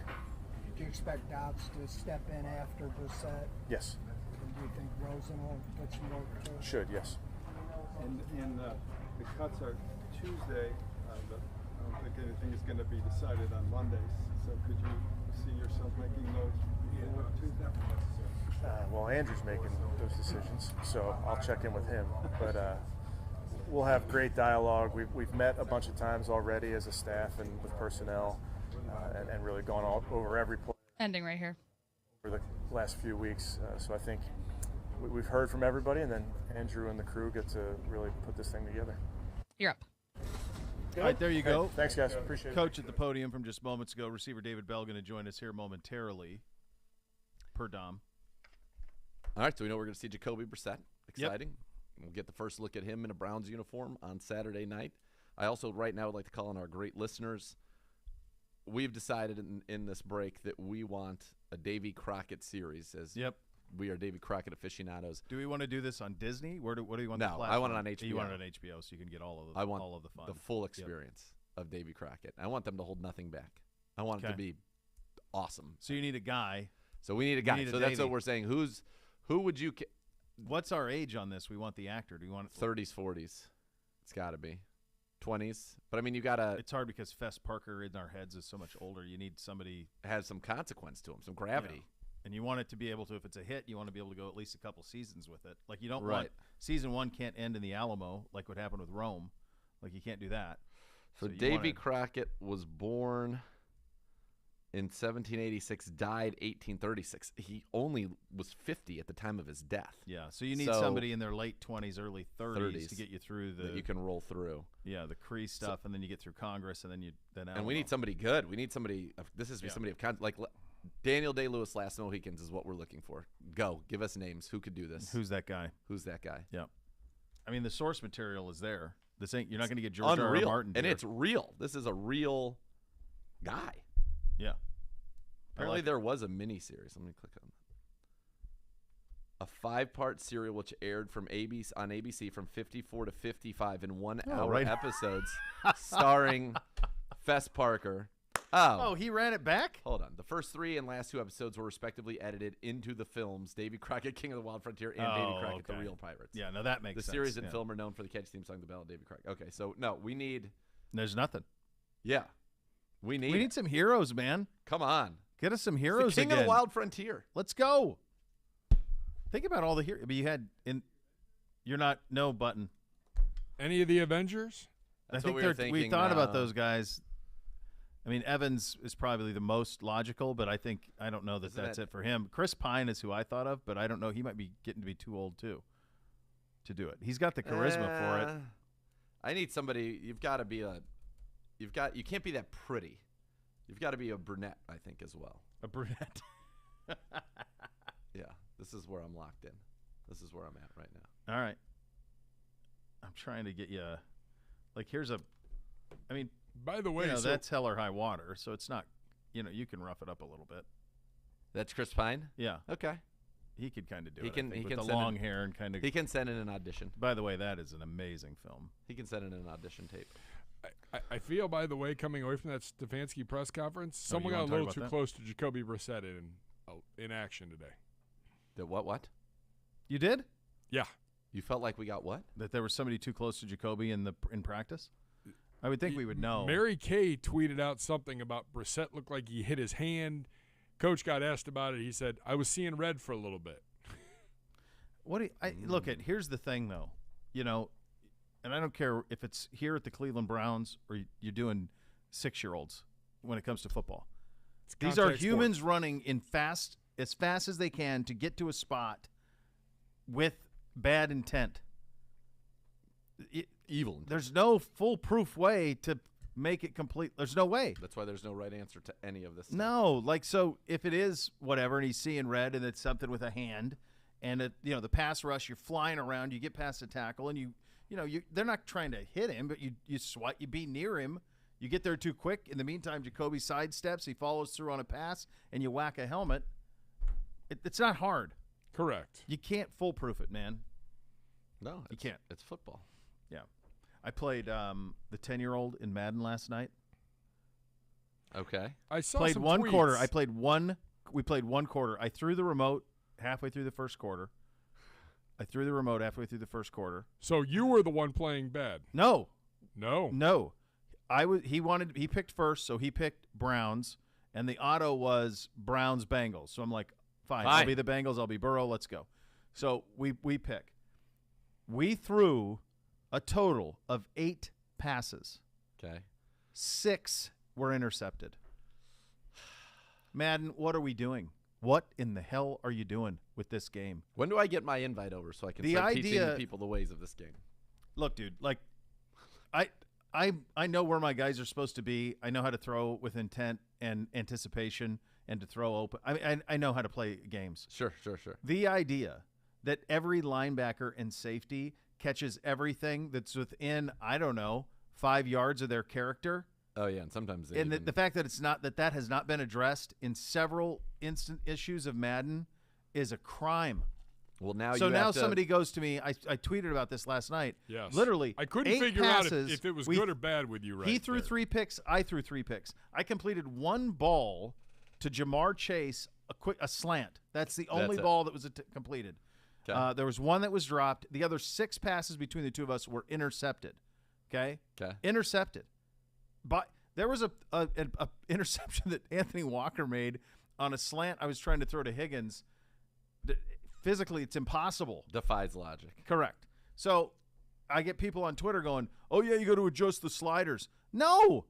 Do you expect Dobbs to step in after Brissett? Yes. And do you think Rosen will get some work too? Should, yes. And the cuts are Tuesday, but I don't think anything is going to be decided on Mondays. So could you see yourself making those before Tuesday? Well, Andrew's making those decisions, so I'll check in with him. But we'll have great dialogue. We've met a bunch of times already as a staff and with personnel, and really gone over every play. Ending right here. For the last few weeks, so I think we've heard from everybody, and then Andrew and the crew get to really put this thing together. You're up. All right, there you go. Hey, thanks, guys. Appreciate it. Coach at the podium from just moments ago. Receiver David Bell going to join us here momentarily. Per Dom. All right, so we know we're going to see Jacoby Brissett. Exciting. Yep. We'll get the first look at him in a Browns uniform on Saturday night. I also right now would like to call on our great listeners. We've decided in this break that we want a Davy Crockett series, as we are Davy Crockett aficionados. Do we want to do this on Disney? What do you want? No, the platform? I want it on HBO. You want it on HBO so you can get all of the, I want all of the fun. The full experience of Davy Crockett. I want them to hold nothing back. I want it to be awesome. So you need a guy. So we need a guy. So that's what we're saying. Who would you? What's our age on this? We want the actor. Do you want 30s, 40s? It's got to be 20s. But I mean, you gotta. It's hard because Fess Parker in our heads is so much older. You need somebody has some consequence to him, some gravity. Yeah. And you want it to be able to, if it's a hit, you want to be able to go at least a couple seasons with it. Like you don't want season 1 can't end in the Alamo like what happened with Rome. Like you can't do that. So Davy Crockett was born in 1786, died 1836. He only was 50 at the time of his death. Yeah, so you need somebody in their late 20s, early 30s to get you through that you can roll through. Yeah, the Cree stuff, and then you get through Congress, and then Alamo. And we need somebody good. We need somebody. This is somebody of like Daniel Day-Lewis, Last Mohicans is what we're looking for. Go, give us names. Who could do this? Who's that guy? Who's that guy? Yeah, I mean the source material is there. This ain't you're not going to get George R. R. Martin, and it's real. This is a real guy. Yeah. Apparently there was a mini-series. Let me click on that. A 5-part serial which aired from on ABC from 54 to 55 in 1 hour episodes starring Fess Parker. Oh, he ran it back? Hold on. The first 3 and last 2 episodes were respectively edited into the films Davy Crockett, King of the Wild Frontier, and Davy Crockett, The Real Pirates. Yeah, no, that makes sense. The series and film are known for the catchy theme song, The Ballad of Davy Crockett. Okay, so no, we need... There's nothing. Yeah. We need some heroes, man. Come on. Get us some heroes King again. of the Wild Frontier. Let's go. Think about all the heroes. But you had you're not no button. Any of the Avengers? I think we thought about those guys. I mean, Evans is probably the most logical, but I don't know that's it for him. Chris Pine is who I thought of, but I don't know. He might be getting to be too old too to do it. He's got the charisma for it. I need somebody. You can't be that pretty. You've got to be a brunette, I think, as well. A brunette. Yeah, this is where I'm locked in. This is where I'm at right now. All right. I'm trying to get you. Like, here's a. I mean, by the way, that's hell or high water, so it's not. You can rough it up a little bit. That's Chris Pine? Yeah. Okay. He could kind of do He it. can. I think, He with can the long hair and kind of. He can send in an audition. By the way, that is an amazing film. He can send in an audition tape. I feel, by the way, coming away from that Stefanski press conference, someone you got a wanna little talk too about close to Jacoby Brissett in action today. The what? You did? Yeah. You felt like we got what? That there was somebody too close to Jacoby in practice? I would think we would know. Mary Kay tweeted out something about Brissett looked like he hit his hand. Coach got asked about it. He said, I was seeing red for a little bit. Look at, here's the thing though, and I don't care if it's here at the Cleveland Browns or you're doing 6-year-olds when it comes to football. These are humans running as fast as they can to get to a spot with bad intent. Evil. There's no foolproof way to make it complete. There's no way. That's why there's no right answer to any of this stuff. No, so if it is whatever and he's seeing red and it's something with a hand and the pass rush, you're flying around, you get past the tackle and they're not trying to hit him, but you be near him. You get there too quick. In the meantime, Jacoby sidesteps, he follows through on a pass and you whack a helmet. It's not hard. Correct. You can't foolproof it, man. No, you can't. It's football. Yeah. I played the 10-year-old in Madden last night. Okay. I saw played some one tweets. quarter. We played one quarter. I threw the remote halfway through the first quarter. So you were the one playing bad. No. No. He picked first, so he picked Browns, and the auto was Browns Bengals. So I'm like, fine. I'll be the Bengals, I'll be Burrow, let's go. So we pick. We threw a total of 8 passes. Okay. 6 were intercepted. Madden, what are we doing? What in the hell are you doing with this game? When do I get my invite over so I can start teaching people the ways of this game? Look, dude, I know where my guys are supposed to be. I know how to throw with intent and anticipation and to throw open. I know how to play games. Sure. The idea that every linebacker and safety catches everything that's within, 5 yards of their character. Oh yeah, and sometimes the fact that it's not that has not been addressed in several instant issues of Madden is a crime. Well, now somebody goes to me. I tweeted about this last night. Yes. Literally, I couldn't 8 figure passes, out if it was good or bad with you right He threw there. 3 picks. I threw 3 picks. I completed 1 ball to Jamar Chase, a slant. That's the only ball that was completed. Okay. There was 1 that was dropped. The other 6 passes between the two of us were intercepted. Okay. Intercepted. But there was a interception that Anthony Walker made on a slant I was trying to throw to Higgins. Physically, it's impossible. Defies logic. Correct. So I get people on Twitter going, oh, yeah, you got to adjust the sliders. No.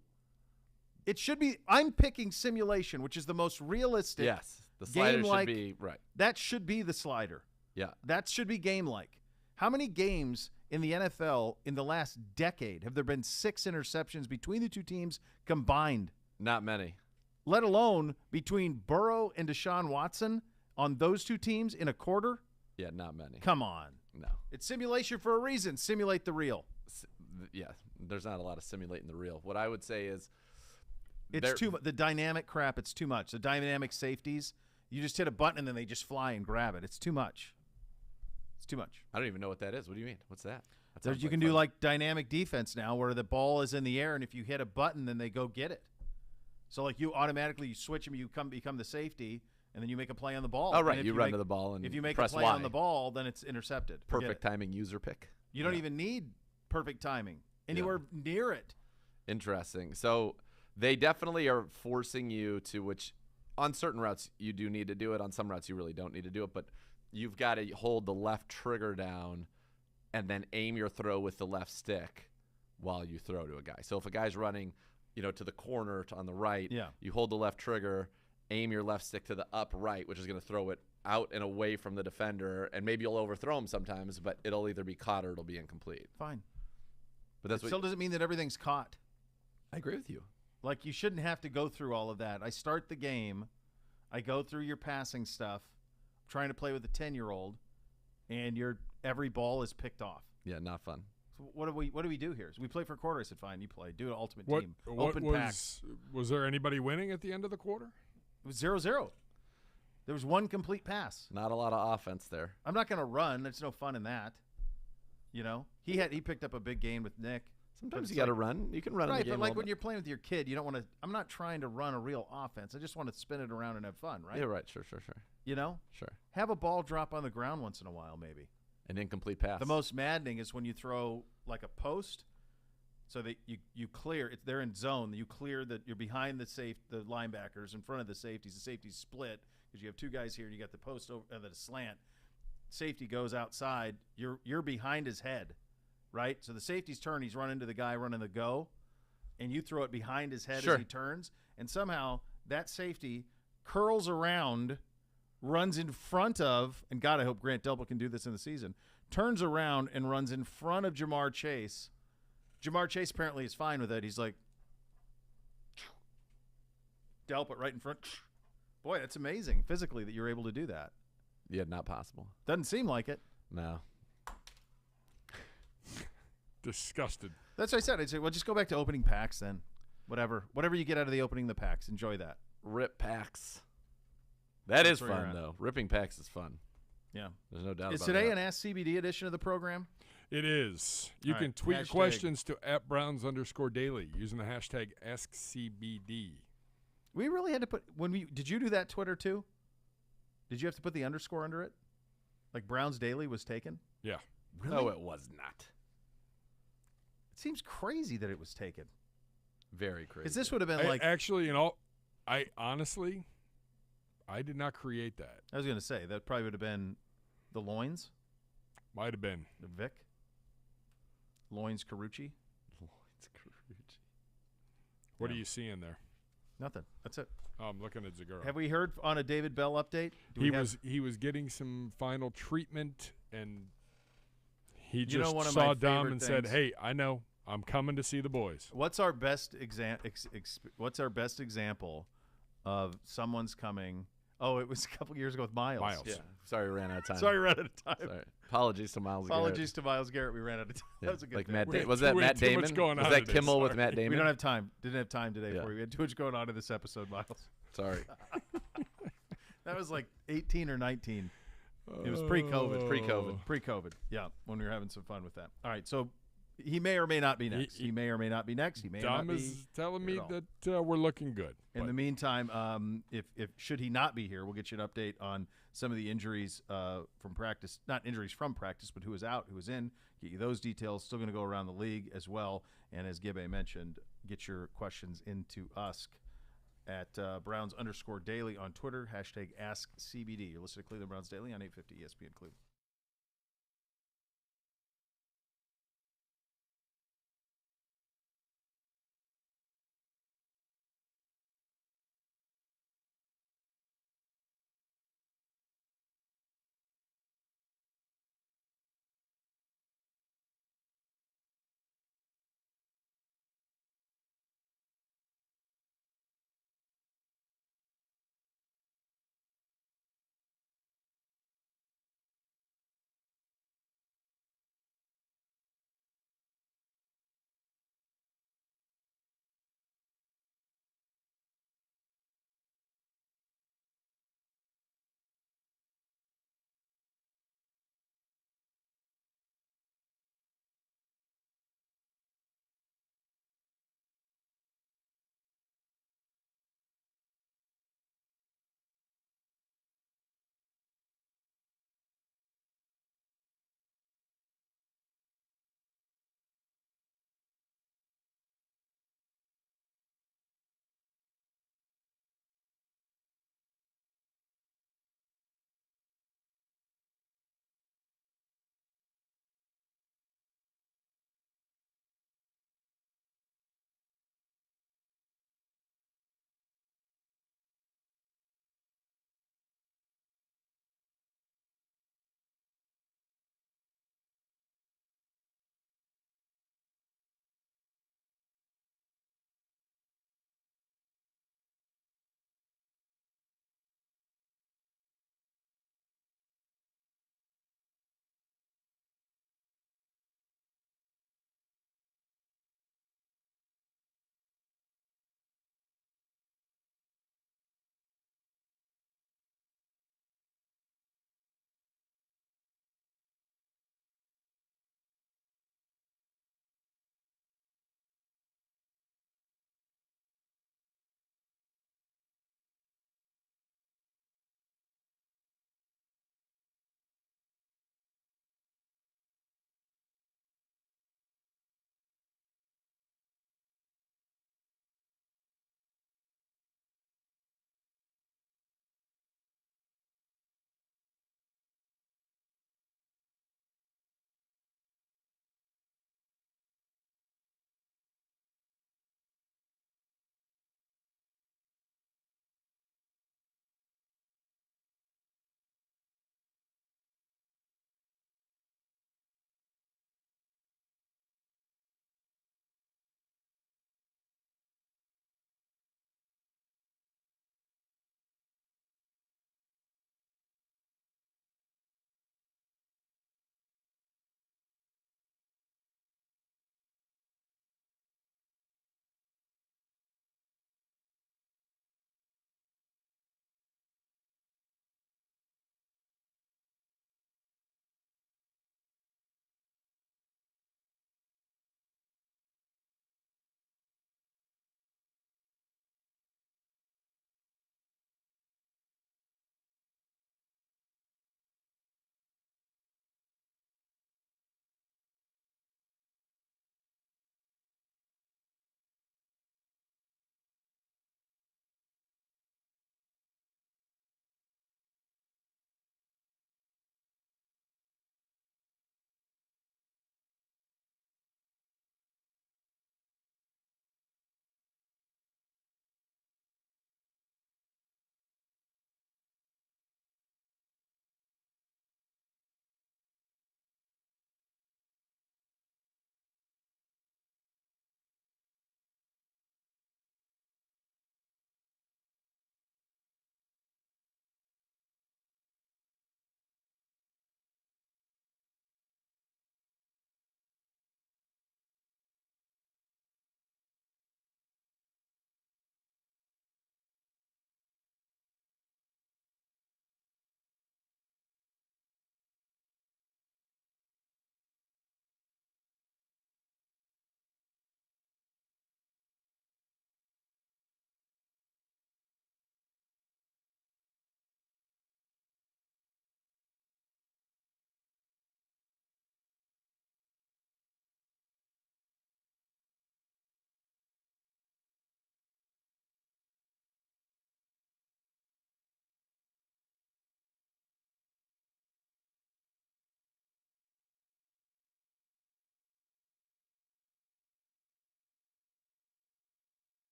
It should be – I'm picking simulation, which is the most realistic. Yes. The slider should be – right. That should be the slider. Yeah. That should be game-like. How many games in the NFL in the last decade have there been 6 interceptions between the two teams combined? Not many. Let alone between Burrow and Deshaun Watson on those two teams in a quarter? Yeah, not many. Come on. No. It's simulation for a reason. Simulate the real. Yeah, there's not a lot of simulating the real. What I would say is it's too much. The dynamic crap, it's too much. The dynamic safeties, you just hit a button and then they just fly and grab it. It's too much. It's too much. I don't even know what that is. What do you mean? What's that? You can do like dynamic defense now where the ball is in the air and if you hit a button, then they go get it. So like you automatically switch them, you become the safety, and then you make a play on the ball. Oh, right. You run to the ball and if you make press a play Y. on the ball, then it's intercepted. Perfect timing user pick. You don't even need perfect timing anywhere near it. Interesting. So they definitely are forcing you to, which on certain routes you do need to do it. On some routes you really don't need to do it, but you've got to hold the left trigger down and then aim your throw with the left stick while you throw to a guy. So if a guy's running, to the corner on the right, you hold the left trigger, aim your left stick to the upright, which is going to throw it out and away from the defender, and maybe you'll overthrow him sometimes, but it'll either be caught or it'll be incomplete. Fine. But that's still doesn't mean that everything's caught. I agree with you. Like, you shouldn't have to go through all of that. I start the game. I go through your passing stuff, trying to play with a 10-year-old, and every ball is picked off. Yeah, not fun. So what do we do here? So we play for a quarter. I said, fine, you play. Do an ultimate What, team. what Open was, packs. Was there anybody winning at the end of the quarter? It was 0-0. There was one complete pass. Not a lot of offense there. I'm not going to run. There's no fun in that. You know, he picked up a big gain with Nick. Sometimes you got to run. You can run in the game but a like little when bit. you're playing with your kid, you don't want to. I'm not trying to run a real offense. I just want to spin it around and have fun, right? Yeah, right. Sure. You know, Sure. have a ball drop on the ground once in a while, maybe. An incomplete pass. The most maddening is when you throw like a post, so that you clear. They're in zone. You clear that you're behind the linebackers in front of the safeties. The safeties split because you have two guys here and you got the post over and then a slant. Safety goes outside. You're behind his head, right? So the safety's turn. He's running to the guy running the go, and you throw it behind his head as he turns, and somehow that safety curls around, runs in front of, and God, I hope Grant Delpit can do this in the season, turns around and runs in front of Jamar Chase. Jamar Chase apparently is fine with it. He's like, Delpit right in front. Boy, that's amazing physically that you're able to do that. Yeah, not possible. Doesn't seem like it. No. Disgusted. That's what I said. I said, well, just go back to opening packs then. Whatever you get out of the opening the packs, enjoy that. Rip packs. That is That's where you're fun, at. though. Ripping packs is fun. Yeah. There's no doubt Is about today that. an Ask CBD edition of the program? It is. You All can right, tweet your hashtag. questions to @Browns_daily using the hashtag AskCBD. We really had to put did you do that Twitter too? Did you have to put the underscore under it? Like Browns Daily was taken? Yeah. Really? No, it was not. It seems crazy that it was taken. Very crazy. Because this would have been like Actually, I honestly, I did not create that. I was going to say that probably would have been the Loins, Might have been. the Vic, Loins Carucci. What Yeah. are you seeing there? Nothing. That's it. Oh, I'm looking at Zagura. Have we heard on a David Bell update? He was getting some final treatment, and he You know, just one of saw my Dom favorite and said, things- "Hey, I know. I'm coming to see the boys." What's our best What's our best example of someone's coming? Oh, it was a couple years ago with Miles. Yeah. Sorry, we ran out of time. Sorry, we ran out of time. Sorry. Apologies to Miles Apologies to Miles Garrett. We ran out of time. Yeah. That was a good like thing. Matt We had was too- that we had Matt too much Damon? going Was on that today, Kimmel with sorry. Matt Damon? We don't have time. Didn't have time today Yeah. for you. We had too much going on in this episode, Miles. Sorry. That was like 18 or 19. It was pre-COVID. Pre-COVID. Pre-COVID. Yeah, when we were having some fun with that. All right, so he may or may not be next. He may or may not be next. He may Dom not be. is telling me here at all. that we're looking good. In but the meantime, if should he not be here, we'll get you an update on some of the injuries from practice. Not injuries from practice, but who is out, who is in. Get you those details. Still going to go around the league as well. And as Gibbe mentioned, get your questions into us at Browns_daily on Twitter, hashtag AskCBD. You're listening to Cleveland Browns Daily on 850 ESPN Cleveland.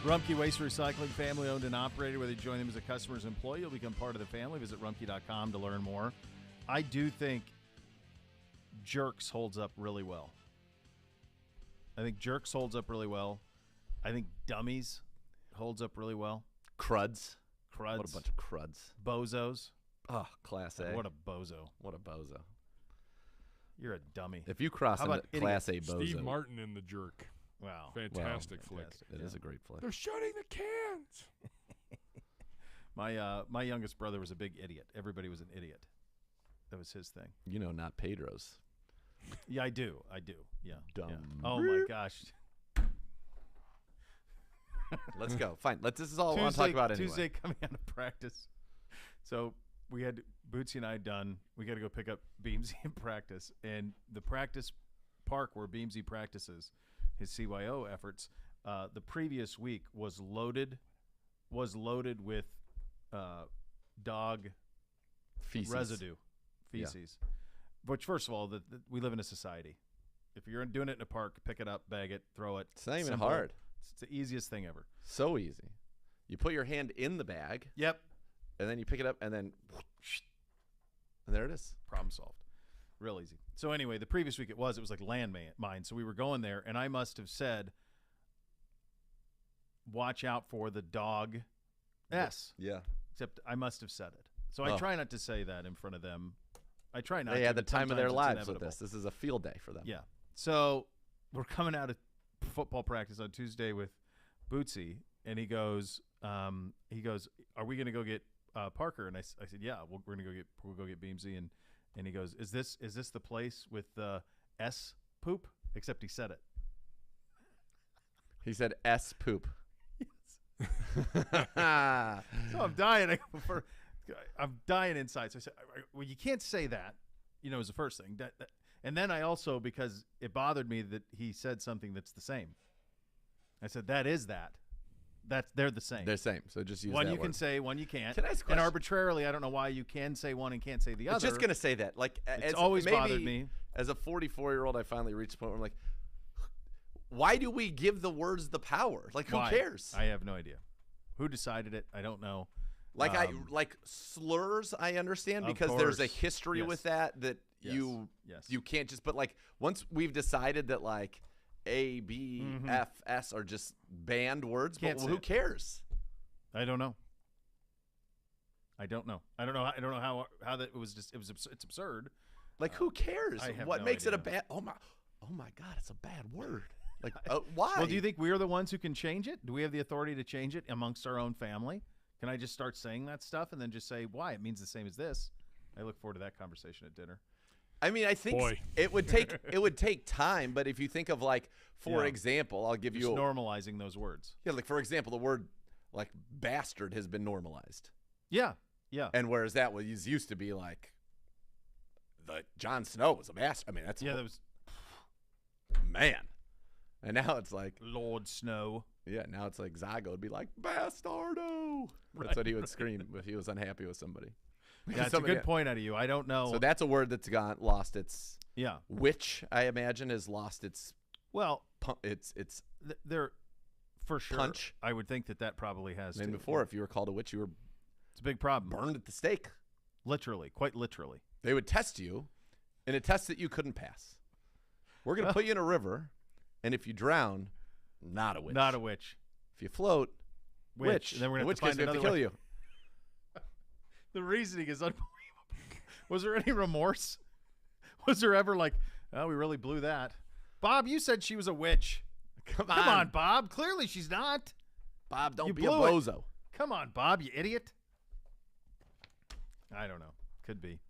Rumpke Waste Recycling, family owned and operated. Whether you join them as a customer or as an employee, you'll become part of the family. Visit rumpke.com to learn more. I do think Jerks holds up really well. I think Jerks holds up really well. I think Dummies holds up really well. Cruds. What a bunch of cruds. Bozos. Oh, Class A. What a bozo. What a bozo. You're a dummy. If you cross into Class A bozo. Steve Martin in The Jerk. Wow. Fantastic flick. It is a great flick. They're shutting the cans. My youngest brother was a big idiot. Everybody was an idiot. That was his thing. You know, not Pedro's. Yeah, I do. Yeah. Dumb. Yeah. Oh, my gosh. Let's go. Fine. This is all I want to talk about anyway. Tuesday coming out of practice. So we had Bootsy and I done. We got to go pick up Beamsy in practice. And the practice park where Beamsy practices his CYO efforts, the previous week was loaded with dog feces. Residue. Feces. Yeah. Which, first of all, we live in a society. If you're doing it in a park, pick it up, bag it, throw it. It's not even hard. It's the easiest thing ever. So easy. You put your hand in the bag. Yep. And then you pick it up, and then whoosh, and there it is. Problem solved. Real easy. So anyway, the previous week it was like landmine. So we were going there, and I must have said, watch out for the dog S. Yeah. Except I must have said it. So I try not to say that in front of them. I try not to. They had the time of their lives inevitable. with this. This is a field day for them. Yeah. So we're coming out of football practice on Tuesday with Bootsy, and he goes, are we going to go get Parker? And I said, yeah, we'll go get Beamsy. And he goes, is this the place with S poop? Except he said it. He said S poop. Yes. So I'm dying. I'm dying inside. So I said, well, you can't say that, is the first thing. And then I also, because it bothered me that he said something that's the same. I said, that is that. They're the same. They're the same. So just use one that you word. Can say, one you can't. Can I ask a and question? arbitrarily, I don't know why you can say one and can't say the other. I was just going to say that. Like, it's always bothered me. As a 44-year-old, I finally reached a point where I'm like, why do we give the words the power? Like, who cares? I have no idea. Who decided it? I don't know. Like slurs, I understand because there's a history with that you can't just. But like once we've decided that like A, B, F, S are just banned words, but who cares? I don't know. I don't know how that was just. It's absurd. Like who cares? What makes it a bad? Oh my God, it's a bad word. Like why? Well, do you think we're the ones who can change it? Do we have the authority to change it amongst our own family? Can I just start saying that stuff and then just say why? It means the same as this. I look forward to that conversation at dinner. I mean, I think it would take time, but if you think of like, for example, I'll give you normalizing those words. Yeah, like for example, the word like bastard has been normalized. Yeah, yeah. And whereas that was used to be like the Jon Snow was a bastard. I mean, that's that was man. And now it's like Lord Snow. Yeah, now it's like Zago would be like, bastardo. That's what he would scream if he was unhappy with somebody. That's a good point out of you. I don't know. So that's a word that's lost its which I imagine has lost its its there for sure. Punch. I would think that probably has. And before, if you were called a witch, you were it's a big problem. Burned at the stake. Literally, quite literally. They would test you in a test that you couldn't pass. We're going to put you in a river, and if you drown, not a witch. Not a witch. If you float, witch. And then we're in going which to case we have to kill you. The reasoning is unbelievable. Was there any remorse? Was there ever like, oh, we really blew that? Bob, you said she was a witch. Come on, Bob. Clearly she's not. Bob, don't be a bozo. Come on, Bob, you idiot. I don't know. Could be.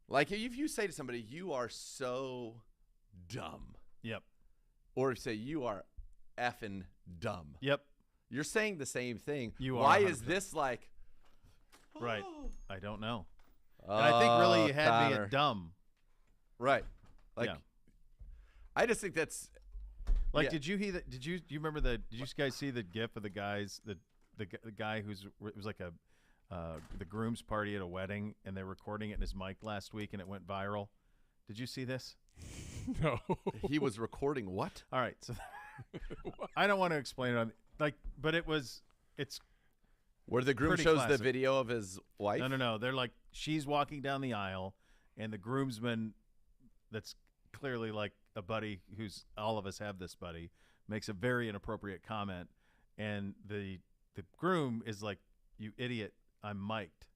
Like if you say to somebody, you are so dumb. Yep. Or if you say, you are effing dumb. Yep. You're saying the same thing. Why is this like? Right. I don't know. And I think really you had me at dumb. Right. Like, I just think that's. Like, did you hear that? Do you remember did you guys see the GIF of the guys, the guy it was like the groom's party at a wedding, and they're recording it in his mic last week, and it went viral. Did you see this? No. He was recording what? All right. So I don't want to explain it but it's where the groom pretty shows classic. the video of his wife. No. They're like, she's walking down the aisle, and the groomsman, that's clearly like a buddy who's all of us have this buddy, makes a very inappropriate comment, and the groom is like, "You idiot, I'm mic'd,"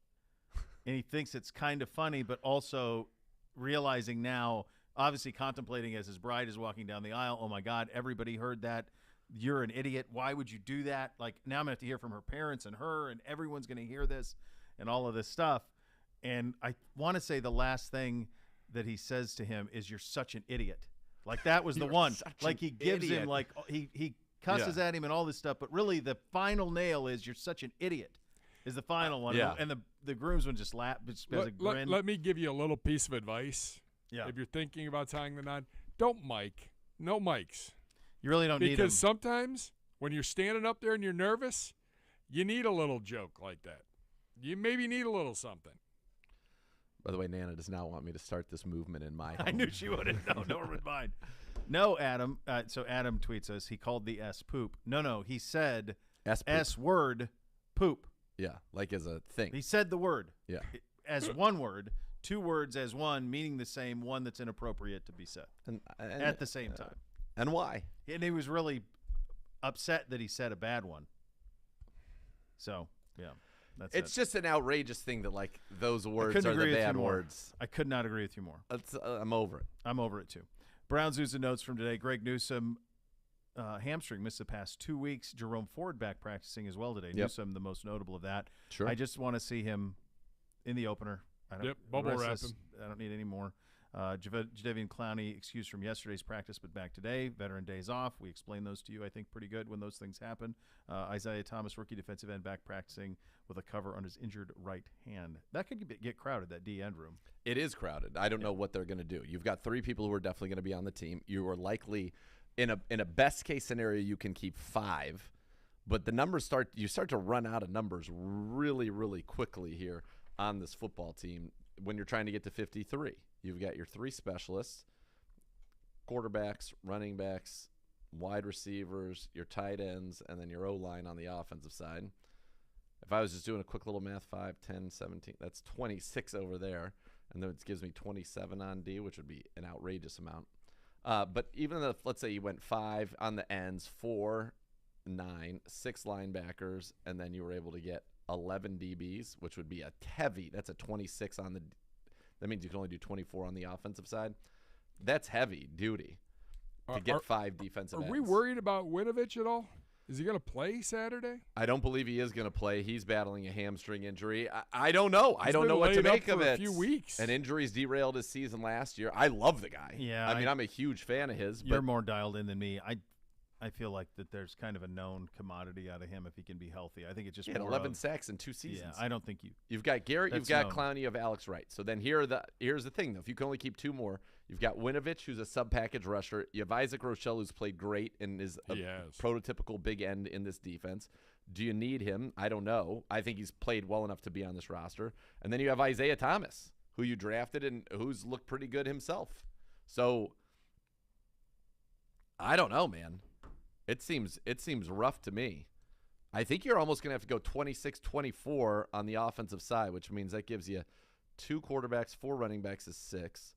and he thinks it's kind of funny, but also realizing now, obviously contemplating as his bride is walking down the aisle, oh my God, everybody heard that. You're an idiot. Why would you do that? Like, now I'm going to have to hear from her parents and her, and everyone's going to hear this and all of this stuff. And I want to say the last thing that he says to him is, "You're such an idiot." Like, that was the one. Like, he gives him, like, he cusses at him and all this stuff. But really, the final nail is, "You're such an idiot," is the final one. Yeah. And the groomsman just laughed, just has a grin. Let me give you a little piece of advice. Yeah. If you're thinking about tying the knot, don't mic. No mics. You really don't need them. Because sometimes when you're standing up there and you're nervous, you need a little joke like that. You maybe need a little something. By the way, Nana does not want me to start this movement in my home. I knew she wouldn't. No, nor would mine. No, Adam. So Adam tweets us. He called the S poop. No. He said S word poop. Yeah, like as a thing. He said the word. Yeah. As one word. 2 words as one, meaning the same, one that's inappropriate to be said and at the same time. And why? And he was really upset that he said a bad one. So, yeah. It's just an outrageous thing that, like, those words are agree the with bad you more. words. I could not agree with you more. I'm over it. I'm over it, too. Browns news and notes from today. Greg Newsome, hamstring, missed the past 2 weeks. Jerome Ford back practicing as well today. Newsome, the most notable of that. Sure. I just want to see him in the opener. Bubble wrap him. I don't need any more. Jadeveon Clowney excused from yesterday's practice, but back today. Veteran days off. We explained those to you, I think, pretty good when those things happen. Isaiah Thomas, rookie defensive end, back practicing with a cover on his injured right hand. That could get crowded, that D end room. It is crowded. I don't know what they're going to do. You've got 3 people who are definitely going to be on the team. You are likely, in a best case scenario, you can keep 5, but the numbers start to run out of numbers really, really quickly here on this football team when you're trying to get to 53. You've got your 3 specialists, quarterbacks, running backs, wide receivers, your tight ends, and then your O-line on the offensive side. If I was just doing a quick little math, 5, 10, 17, that's 26 over there. And then it gives me 27 on D, which would be an outrageous amount. But even if, let's say you went 5 on the ends, 4, 9, 6 linebackers, and then you were able to get 11 DBs, which would be that's a 26 on the, that means you can only do 24 on the offensive side. That's heavy duty to get 5 defensive ends. Are we worried about Winovich at all? Is he going to play Saturday? I don't believe he is going to play. He's battling a hamstring injury. I don't know. I don't know been what to laid up make of for it. a few weeks. And injuries derailed his season last year. I love the guy. Yeah, I mean, I'm a huge fan of his. You're but more dialed in than me. I feel like that there's kind of a known commodity out of him if he can be healthy. I think it's just he had 11 sacks in 2 seasons. Yeah, I don't think You've got Garrett, you've that's got known. Clowney, you have Alex Wright. So then here's the thing, though. If you can only keep 2 more, you've got Winovich, who's a sub-package rusher. You have Isaac Rochelle, who's played great and is a prototypical big end in this defense. Do you need him? I don't know. I think he's played well enough to be on this roster. And then you have Isaiah Thomas, who you drafted and who's looked pretty good himself. So I don't know, man. It seems rough to me. I think you're almost going to have to go 26-24 on the offensive side, which means that gives you 2 quarterbacks, 4 running backs is 6,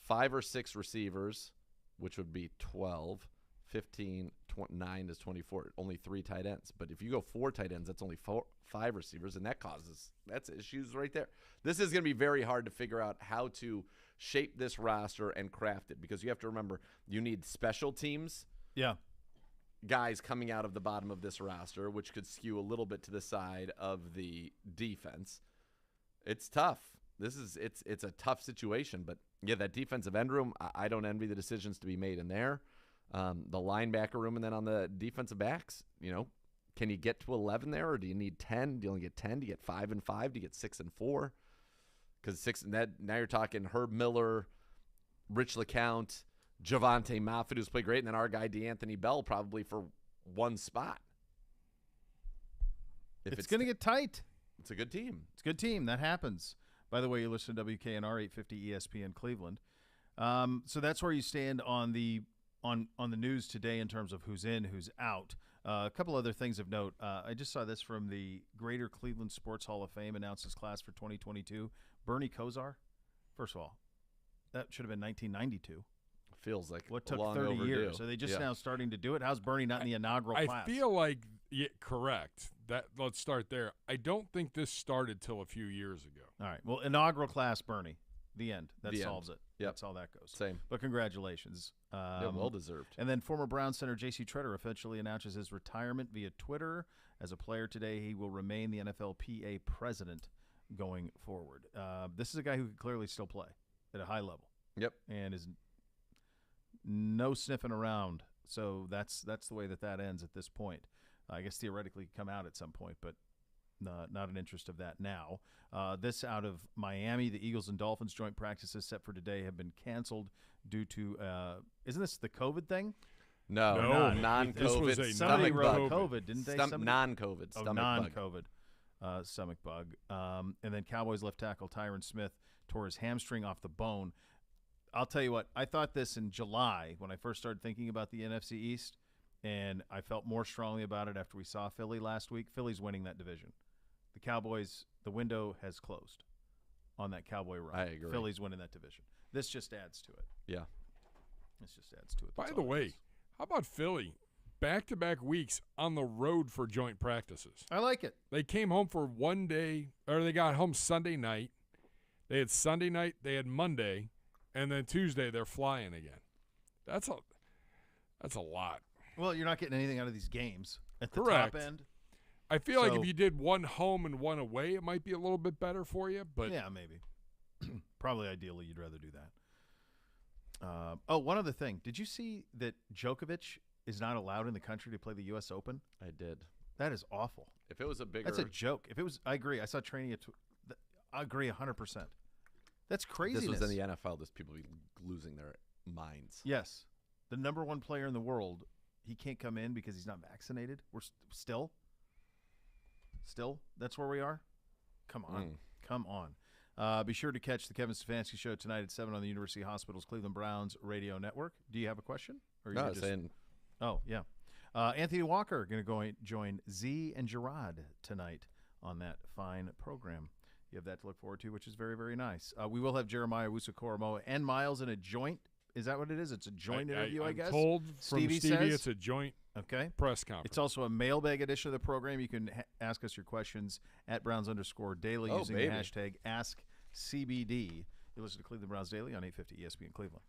5 or 6 receivers, which would be 12, 15, 9 is 24. Only 3 tight ends. But if you go 4 tight ends, that's only 5 receivers, and that's issues right there. This is going to be very hard to figure out how to shape this roster and craft it, because you have to remember you need special teams. Yeah. Guys coming out of the bottom of this roster, which could skew a little bit to the side of the defense. It's tough. It's a tough situation, but yeah, that defensive end room, I don't envy the decisions to be made in there. The linebacker room, and then on the defensive backs, can you get to 11 there, or do you need 10? Do you only get 10? Do you get 5 and 5? Do you get 6 and 4? Because now you're talking Herb Miller, Rich LeCount, Javonte Moffitt, who's played great, and then our guy DeAnthony Bell probably for 1 spot. It's going to get tight. It's a good team. It's a good team. That happens. By the way, you listen to WKNR 850 ESPN Cleveland. So that's where you stand on the news today in terms of who's in, who's out. A couple other things of note. I just saw this from the Greater Cleveland Sports Hall of Fame announces class for 2022. Bernie Kosar. First of all, that should have been 1992. Feels like what took long 30 overdue. years. Are they just now starting to do it? How's Bernie not in the inaugural class? I feel like correct. Let's start there. I don't think this started till a few years ago. All right. Well, inaugural class, Bernie. The end. That The solves end. it. Yep. That's all that goes. Same. But congratulations. Well deserved. And then former Brown center J.C. Tretter officially announces his retirement via Twitter. As a player today, he will remain the NFLPA president going forward. This is a guy who could clearly still play at a high level. Yep. And is no sniffing around. So that's the way that ends at this point. I guess theoretically he could come out at some point, but not an interest of that now. This out of Miami, the Eagles and Dolphins joint practices set for today have been canceled due to isn't this the COVID thing? No, non-COVID. This was a somebody wrote non-COVID. COVID, didn't they? Non-COVID. Oh, Stomach non-COVID. Stomach bug. And then Cowboys left tackle Tyron Smith tore his hamstring off the bone. I'll tell you what, I thought this in July when I first started thinking about the NFC East, and I felt more strongly about it after we saw Philly last week. Philly's winning that division. The Cowboys, the window has closed on that Cowboy run. I agree. Philly's winning that division. This just adds to it. Yeah. This just adds to it. By That's the all it way, is. how about Philly? Back-to-back weeks on the road for joint practices. I like it. They came home for one day, or they got home Sunday night. They had Sunday night, they had Monday, and then Tuesday they're flying again. That's a lot. Well, you're not getting anything out of these games at the Correct. top end. I feel like So- if you did one home and one away, it might be a little bit better for you. But Yeah, maybe. Probably ideally you'd rather do that. One other thing. Did you see that Djokovic is not allowed in the country to play the U.S. Open? I did. That is awful. If it was a bigger, That's a joke. If it was, I agree. I saw training at. I agree 100%. That's craziness. This was in the NFL. This people be losing their minds. Yes, the number one player in the world. He can't come in because he's not vaccinated. We're still. That's where we are. Come on, come on. Be sure to catch the Kevin Stefanski Show tonight at 7 on the University Hospital's Cleveland Browns radio network. Do you have a question? Or No, you I was saying. Oh, yeah. Anthony Walker going to join Z and Gerard tonight on that fine program. You have that to look forward to, which is very, very nice. We will have Jeremiah Wusu-Koromoa and Miles in a joint. Is that what it is? It's a joint interview, I guess? I'm told from Stevie Stevie says? it's a joint Okay. press conference. It's also a mailbag edition of the program. You can ask us your questions at Browns_Daily using the hashtag AskCBD. You listen to Cleveland Browns Daily on 850 ESPN Cleveland.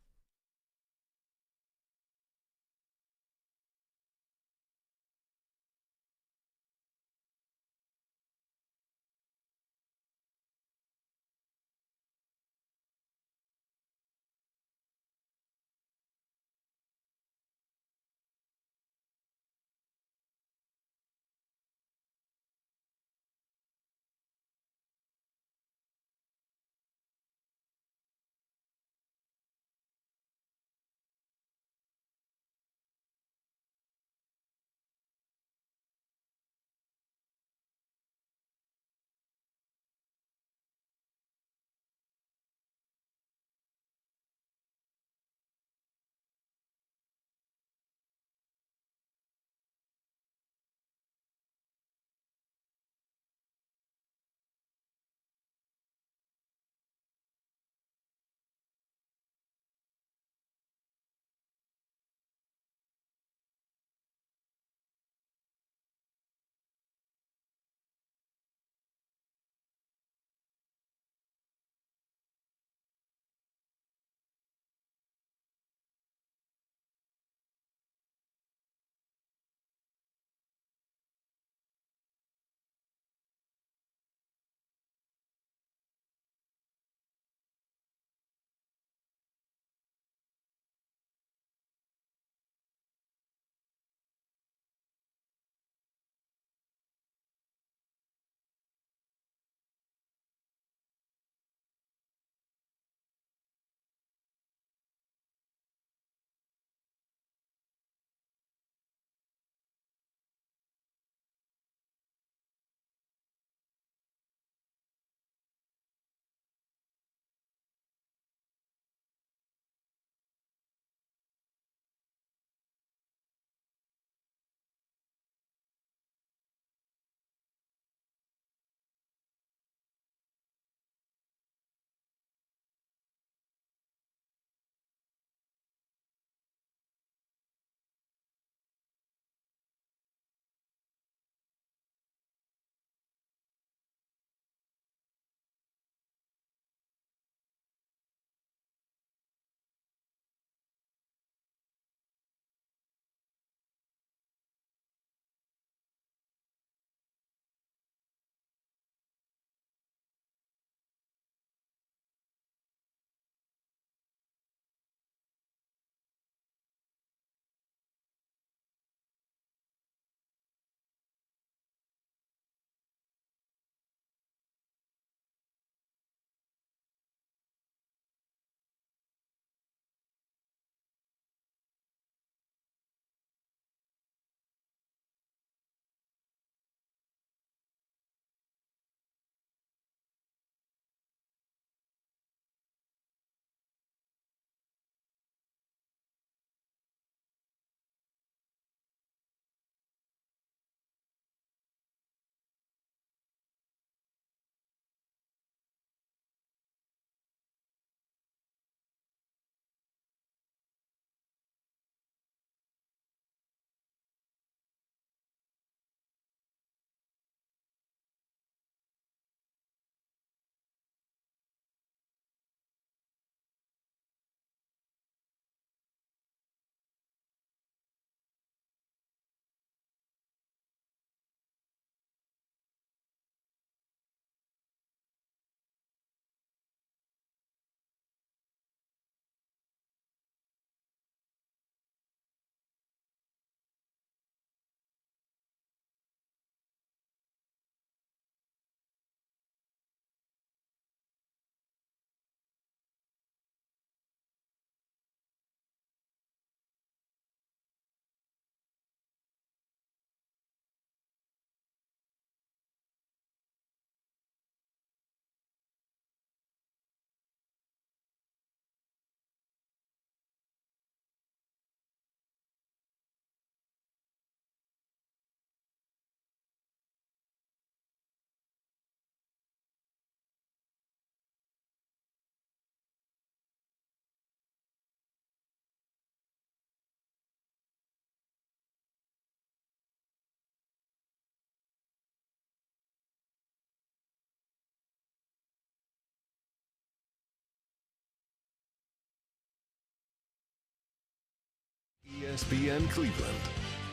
ESPN Cleveland.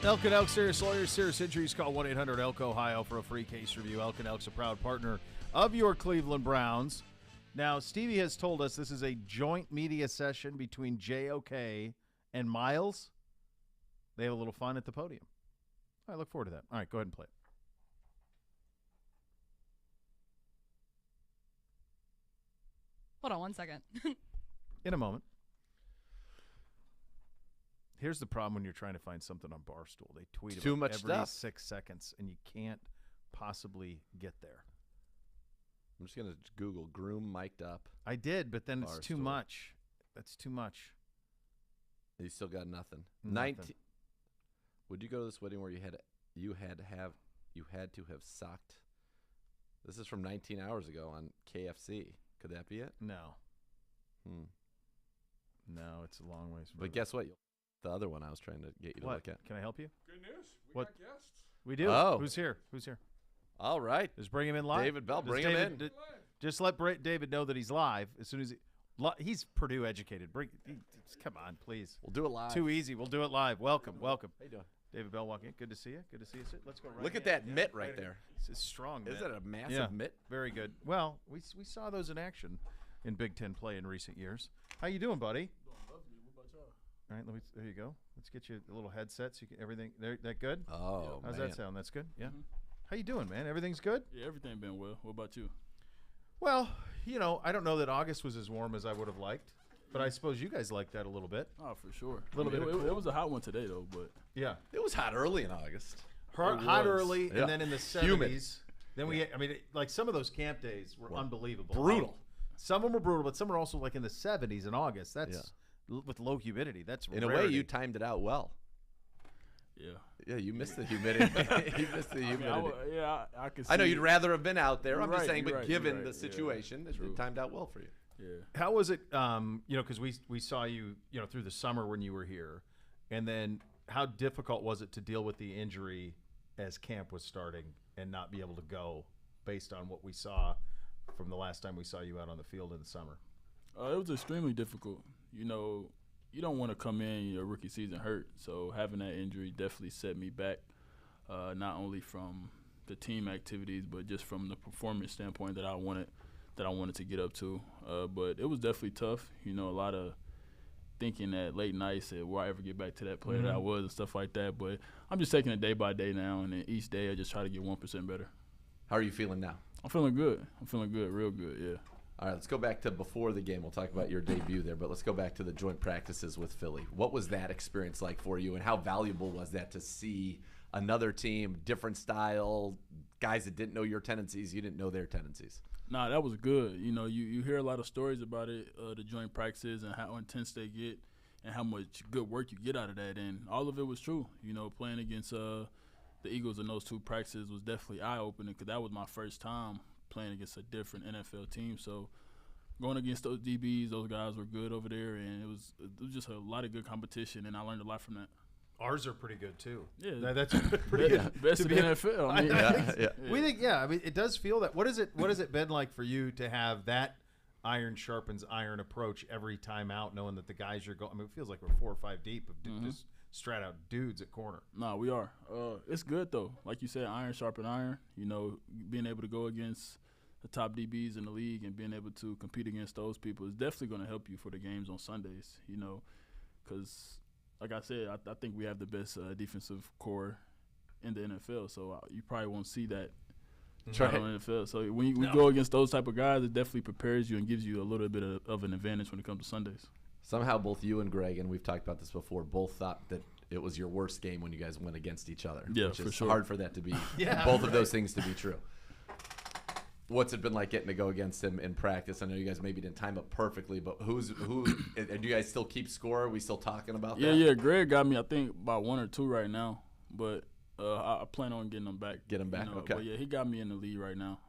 Elk and Elk Serious Lawyers, serious injuries, call 1-800-ELK Ohio for a free case review. Elk and Elk's a proud partner of your Cleveland Browns. Now, Stevie has told us this is a joint media session between JOK and Myles. They have a little fun at the podium. I look forward to that. All right, go ahead and play it. Hold on 1 second. In a moment. Here's the problem when you're trying to find something on Barstool. They tweet Too about much every stuff. 6 seconds, and you can't possibly get there. I'm just going to Google groom mic'd up. I did, but then it's too Barstool. much. That's too much. You still got nothing. Nothing. Would you go to this wedding where you had to have sucked? This is from 19 hours ago on KFC. Could that be it? No. No, it's a long ways. But guess what? The other one I was trying to get you to What? look at. Can I help you? Good news. We What? got guests. We do. Oh. Who's here? Who's here? All right. Just bring him in live. David Bell, Does bring him David- in. Just let David know that he's live as soon as he's Purdue educated. Come on, please. We'll do it live. Too easy. We'll do it live. Welcome. How you doing? David Bell walking in. Good to see you. Good to see you. Let's go right Look at hand. that mitt right there. It's a strong mitt. Is that a massive Yeah, mitt? Very good. Well, we saw those in action in Big Ten play in recent years. How you doing, buddy? All right, there you go. Let's get you a little headset so you can everything. That good? Oh, How's man. that sound? That's good. Yeah. How you doing, man? Everything's good? Yeah, everything been well. What about you? Well, I don't know that August was as warm as I would have liked, but I suppose you guys liked that a little bit. Oh, for sure. A little bit of It cool. was a hot one today, though. But Yeah. It was hot early in August. Hot was. early, Yeah. and then in the 70s. Humid. Then like some of those camp days were unbelievable. brutal. Some of them were brutal, but some were also like in the 70s in August. That's with low humidity. That's In a way, rarity. you timed it out well. yeah. Yeah, you missed the humidity. You missed the humidity. I can see. I know you'd rather have been out there. I'm just Right, saying, but you're right, given you're the right. situation, Yeah, it timed out well for you. Yeah. How was it, because we saw you, through the summer when you were here, and then how difficult was it to deal with the injury as camp was starting and not be able to go based on what we saw from the last time we saw you out on the field in the summer? It was extremely difficult. You don't want to come in your rookie season hurt. So having that injury definitely set me back, not only from the team activities, but just from the performance standpoint that I wanted to get up to. But it was definitely tough. A lot of thinking at late nights that will I ever get back to that player that I was and stuff like that. But I'm just taking it day by day now, and then each day I just try to get 1% better. How are you feeling now? I'm feeling good. Real good, yeah. All right, let's go back to before the game. We'll talk about your debut there, but let's go back to the joint practices with Philly. What was that experience like for you, and how valuable was that to see another team, different style, guys that didn't know your tendencies, you didn't know their tendencies? Nah, that was good. You hear a lot of stories about it, the joint practices and how intense they get and how much good work you get out of that, and all of it was true. Playing against the Eagles in those two practices was definitely eye-opening because that was my first time playing against a different NFL team. So going against those DBs, those guys were good over there, and it was just a lot of good competition, and I learned a lot from that. Ours are pretty good too. Yeah, that's pretty good. Best to in be the NFL. I mean, We think, I mean, it does feel that. What has it been like for you to have that iron sharpens iron approach every time out, knowing that the guys you're going? I mean, it feels like we're 4 or 5 deep of just straight out dudes at corner. Nah, we are. It's good though. Like you said, iron sharpen iron. Being able to go against the top DBs in the league and being able to compete against those people is definitely going to help you for the games on Sundays. Because like I said, I think we have the best defensive core in the NFL. So you probably won't see that Right. on the NFL. So when you go against those type of guys, it definitely prepares you and gives you a little bit of an advantage when it comes to Sundays. Somehow both you and Greg, and we've talked about this before, both thought that it was your worst game when you guys went against each other. Yeah, which for is sure. hard for that to be, both of those things to be true. What's it been like getting to go against him in practice? I know you guys maybe didn't time it perfectly, but who? And do you guys still keep score? Are we still talking about that? Yeah. Greg got me, I think, about 1 or 2 right now, but I plan on getting them back. Get him back, okay. But yeah, he got me in the lead right now.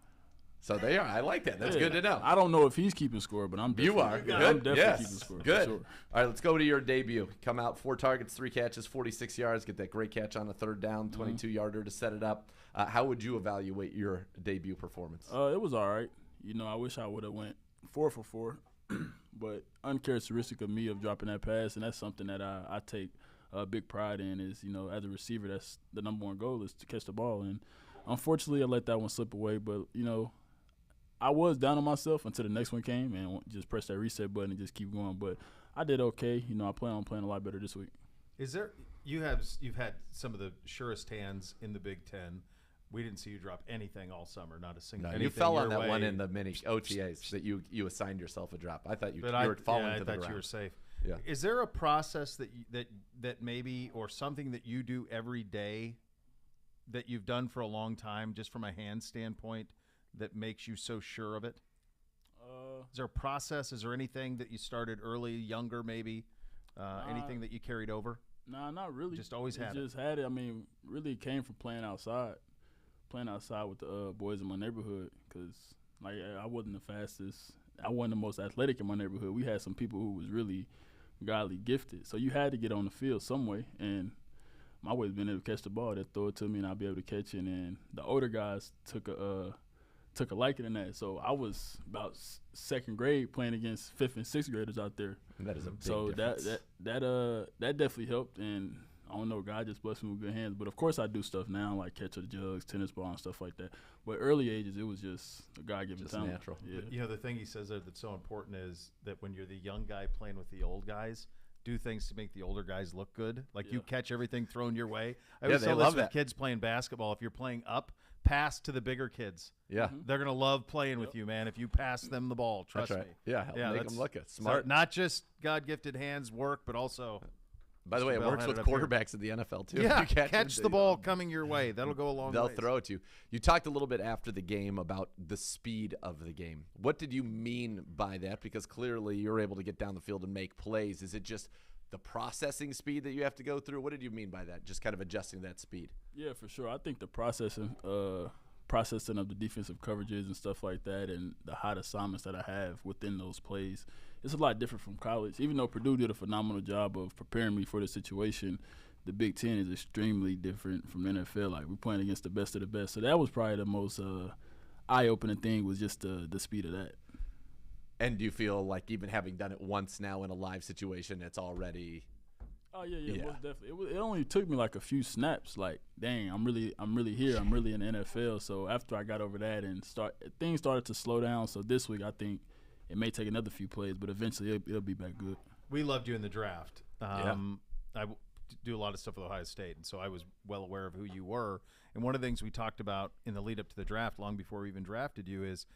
So they are. I like that. That's good to know. I don't know if he's keeping score, but I'm definitely, You are. Good. I'm definitely Yes. keeping score. Good. For sure. All right, let's go to your debut. Come out 4 targets, 3 catches, 46 yards. Get that great catch on a 3rd down, 22-yarder to set it up. How would you evaluate your debut performance? It was all right. I wish I would have went 4 for 4, but uncharacteristic of me of dropping that pass, and that's something that I take big pride in is, as a receiver, that's the number one goal is to catch the ball. And unfortunately, I let that one slip away. But, I was down on myself until the next one came and just press that reset button and just keep going. But I did okay. I plan on playing a lot better this week. Is there you've had some of the surest hands in the Big Ten. We didn't see you drop anything all summer, not a single. No, you fell on that one in the mini OTAs that you assigned yourself a drop. I thought you were falling to the ground. I thought you were safe. Yeah. Is there a process that maybe, or something that you do every day that you've done for a long time, just from a hand standpoint, that makes you so sure of it? Is there a process? Is there anything that you started early, younger maybe? Anything that you carried over? Nah, not really. Just always had it. Just had it. I mean, really it came from playing outside with the boys in my neighborhood, because I wasn't the fastest. I wasn't the most athletic in my neighborhood. We had some people who was really godly gifted. So you had to get on the field some way, and my way has been able to catch the ball. They'd throw it to me, and I'd be able to catch it. And the older guys took a liking in that. So I was about second grade playing against 5th and 6th graders out there. And that is a big difference. So that definitely helped. And I don't know, God just blessed me with good hands. But of course I do stuff now, like catch the jugs, tennis ball, and stuff like that. But early ages, it was just a God-given talent. Natural. Yeah. The thing he says there that's so important is that when you're the young guy playing with the old guys, do things to make the older guys look good. Like you catch everything thrown your way. I always tell this with kids playing basketball. If you're playing up, pass to the bigger kids. Yeah. They're going to love playing with you, man, if you pass them the ball. Trust me. Yeah, make them look it. Smart. So not just God-gifted hands work, but also – by the way, it works with quarterbacks in the NFL, too. Yeah, catch the ball coming your way. That'll go a long way. They'll throw it to you. You talked a little bit after the game about the speed of the game. What did you mean by that? Because clearly you're able to get down the field and make plays. Is it just the processing speed that you have to go through? What did you mean by that, just kind of adjusting that speed? Yeah, for sure. I think the processing of the defensive coverages and stuff like that, and the hot assignments that I have within those plays, it's a lot different from college. Even though Purdue did a phenomenal job of preparing me for the situation, the Big Ten is extremely different from the NFL. Like, we're playing against the best of the best. So that was probably the most eye-opening thing, was just the speed of that. And do you feel like, even having done it once now in a live situation, it's already – Oh yeah, most definitely. It only took me like a few snaps. Like, dang, I'm really here. I'm really in the NFL. So after I got over that and things started to slow down. So this week I think it may take another few plays, but eventually it'll be back good. We loved you in the draft. I do a lot of stuff with Ohio State, and so I was well aware of who you were. And one of the things we talked about in the lead up to the draft, long before we even drafted you, is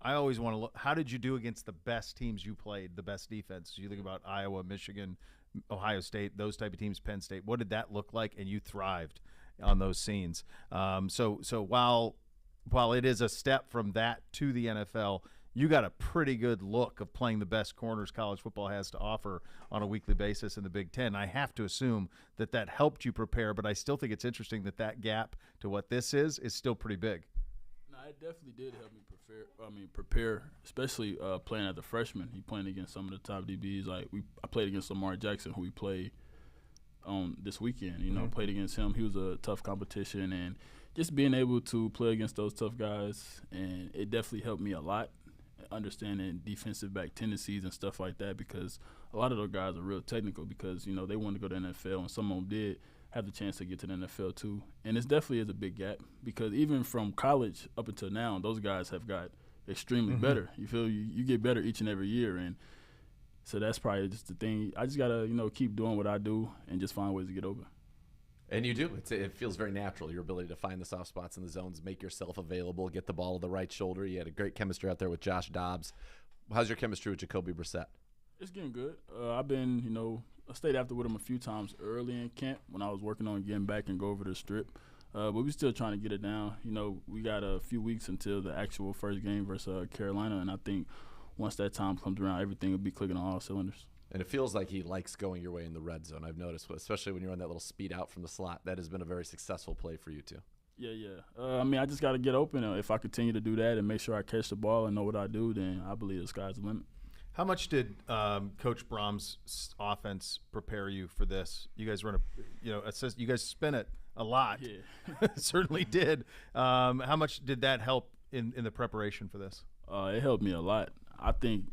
I always want to look. How did you do against the best teams you played, the best defense? You think about Iowa, Michigan, Ohio State, those type of teams, Penn State. What did that look like? And you thrived on those scenes. So while it is a step from that to the NFL, you got a pretty good look of playing the best corners college football has to offer on a weekly basis in the Big Ten. I have to assume that helped you prepare, but I still think it's interesting that gap to what this is still pretty big. No, it definitely did help me prepare, especially playing as a freshman. He playing against some of the top DBs. Like, I played against Lamar Jackson, who we played this weekend. Played against him. He was a tough competition, and just being able to play against those tough guys, and it definitely helped me a lot, understanding defensive back tendencies and stuff like that, because a lot of those guys are real technical because, they wanted to go to the NFL, and some of them did have the chance to get to the NFL too. And it definitely is a big gap, because even from college up until now, those guys have got extremely better. You feel you get better each and every year, and so that's probably just the thing. I just gotta keep doing what I do and just find ways to get open. And you do. It feels very natural, your ability to find the soft spots in the zones, make yourself available, get the ball to the right shoulder. You had a great chemistry out there with Josh Dobbs. How's your chemistry with Jacoby Brissett? It's getting good. I've been, I stayed after with him a few times early in camp when I was working on getting back and go over the strip. But we're still trying to get it down. We got a few weeks until the actual first game versus Carolina, and I think once that time comes around, everything will be clicking on all cylinders. And it feels like he likes going your way in the red zone, I've noticed, especially when you're on that little speed out from the slot. That has been a very successful play for you, too. Yeah. I just got to get open. If I continue to do that and make sure I catch the ball and know what I do, then I believe the sky's the limit. How much did Coach Brahms' offense prepare you for this? You guys run you guys spin it a lot. Yeah. Certainly did. How much did that help in the preparation for this? It helped me a lot. I think